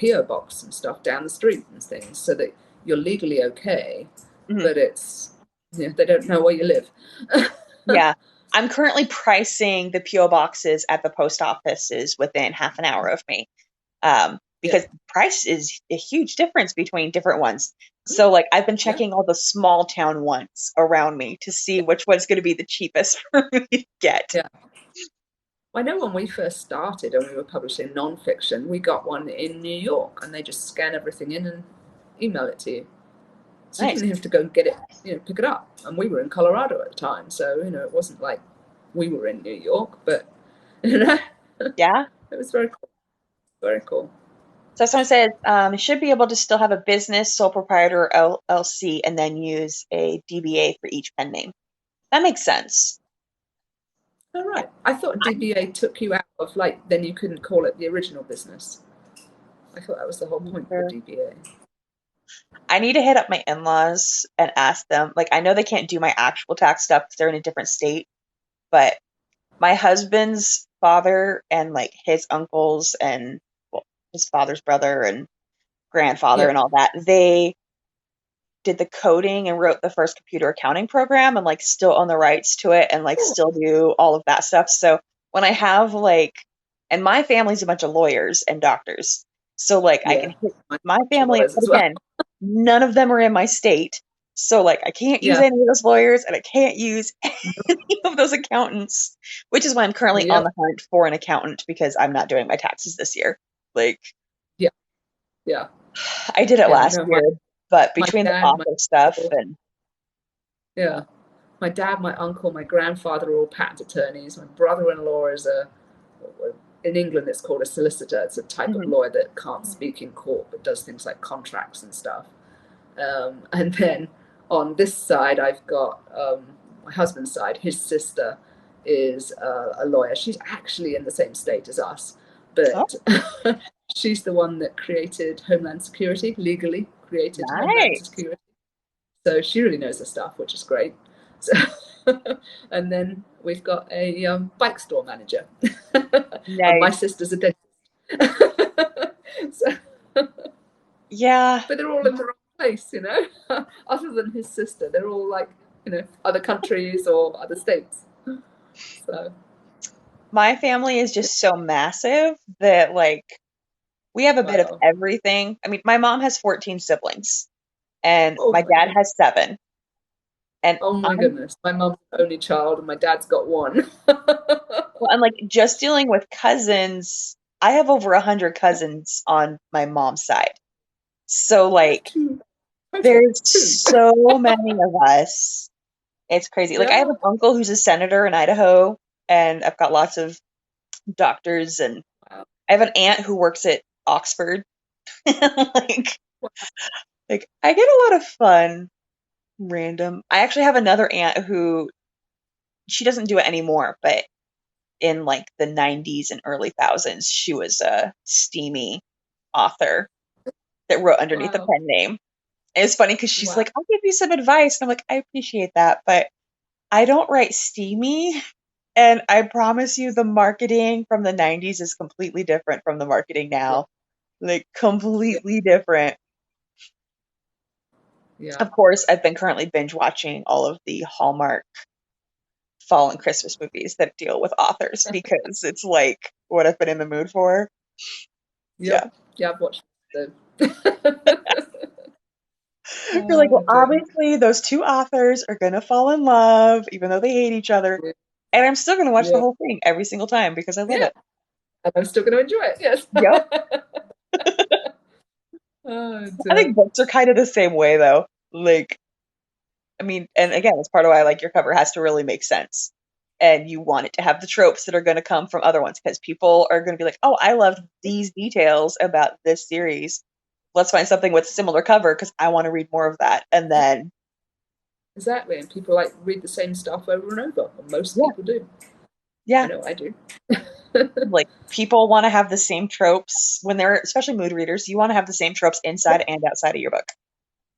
PO box and stuff down the street and things, so that you're legally okay, Mhm. but they don't know where you live. Yeah. I'm currently pricing the PO boxes at the post offices within half an hour of me. Yeah. because the price is a huge difference between different ones. So like I've been Yeah. checking all the small town ones around me to see which one's going to be the cheapest for me to get. Yeah. I know when we first started and we were publishing nonfiction, we got one in New York and they just scan everything in and email it to you. So you Nice. didn't have to go and get it, pick it up. And we were in Colorado at the time. So, it wasn't like we were in New York, but, it Yeah. was very cool. Very cool. So someone says you should be able to still have a business, sole proprietor, or LLC, and then use a DBA for each pen name. That makes sense. All Yeah. right. I thought DBA took you out of then you couldn't call it the original business. I thought that was the whole point of the DBA. I need to hit up my in-laws and ask them. Like, I know they can't do my actual tax stuff because they're in a different state, but my husband's father and like his uncles and well, his father's brother and grandfather Yeah. and all that, they did the coding and wrote the first computer accounting program and like still own the rights to it and like Cool. still do all of that stuff. So when I have and my family's a bunch of lawyers and doctors. So like I Yeah. can hit my family, Lawyers but as well. again, none of them are in my state. So like I can't use Yeah. any of those lawyers and I can't use any of those accountants, which is why I'm currently on Yeah. the hunt for an accountant because I'm not doing my taxes this year. Like Yeah. Yeah. I did it Yeah. last No, year, but my between the dad, my author stuff uncle, and yeah. My dad, my uncle, my grandfather are all patent attorneys. My brother-in-law is in England, it's called a solicitor. It's a type of Mhm. lawyer that can't speak in court, but does things like contracts and stuff. And then on this side, I've got my husband's side. His sister is a lawyer. She's actually in the same state as us, Oh, but she's the one that created Homeland Security, legally created Homeland nice. Security. So she really knows her stuff, which is great. So, and then we've got a bike store manager, and my Nice. sister's a dentist. So, Yeah. but they're all in the wrong place, Other than his sister, they're all other countries or other states. So, My family is just so massive that like we have a bit of wow. everything. I mean, my mom has 14 siblings and Oh my my dad goodness. has 7. And Oh my goodness. My mum's the only child and my dad's got one. I'm like just dealing with cousins. I have over 100 cousins on my mom's side. So I have like two. I've got there's two. so many of us. It's crazy. Like I have Yeah. an uncle who's a senator in Idaho and I've got lots of doctors and Wow. I have an aunt who works at Oxford. like like I get a lot of fun random. I actually have another aunt who she doesn't do it anymore, but in like the 90s and early thousands, she was a steamy author that wrote underneath a Wow. pen name. And it's funny because she's Wow. like, I'll give you some advice. And I'm like, I appreciate that, but I don't write steamy. And I promise you, the marketing from the 90s is completely different from the marketing Yeah. now. Like, Yeah. completely different. Yeah. Of course, I've been currently binge watching all of the Hallmark fall and Christmas movies that deal with authors because it's like what I've been in the mood for. Yeah. Yep. Yeah, I've watched them. You're like, well, Oh dear. obviously those two authors are gonna fall in love, even though they hate each other. Yeah. And I'm still gonna watch the Yeah. whole thing every single time because I love Yeah. it. And I'm still going to enjoy it. Yes. Yep. Oh I dear. think books are kind of the same way though. Like, I mean, and again, it's part of why I like your cover has to really make sense. And you want it to have the tropes that are going to come from other ones because people are going to be like, oh, I loved these details about this series. Let's find something with similar cover because I want to read more of that. And then, Exactly. And people read the same stuff over and over. And most yeah, people do. I yeah, know I do. like people want to have the same tropes when they're, especially mood readers, you want to have the same tropes inside and outside of your book.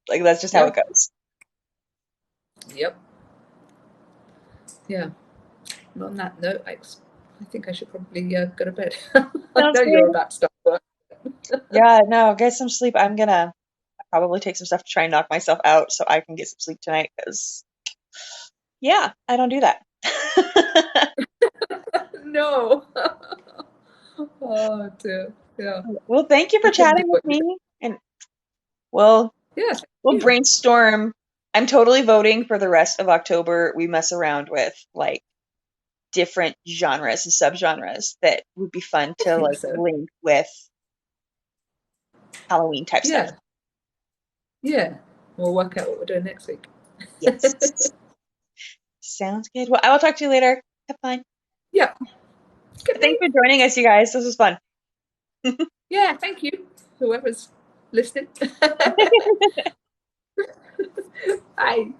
Like that's just how Yeah. it goes. Yep. Yeah. And on that note, I think I should probably go to bed. I Sounds know you're good. about to start work. Yeah, no, get some sleep. I'm gonna probably take some stuff to try and knock myself out so I can get some sleep tonight because, yeah, I don't do that. No. Oh dear. Yeah. Well, thank you for I couldn't do chatting with what you me, and we'll Yeah. Thank we'll you. brainstorm. I'm totally voting for the rest of October. We mess around with like different genres and subgenres that would be fun I to think like so. link with Halloween type stuff. Yeah. Yeah. We'll work out what we're doing next week. Yes. Sounds good. Well, I will talk to you later. Have fun. Yeah. Good Thanks night. for joining us, you guys. This was fun. Yeah. Thank you, whoever's listening. Bye.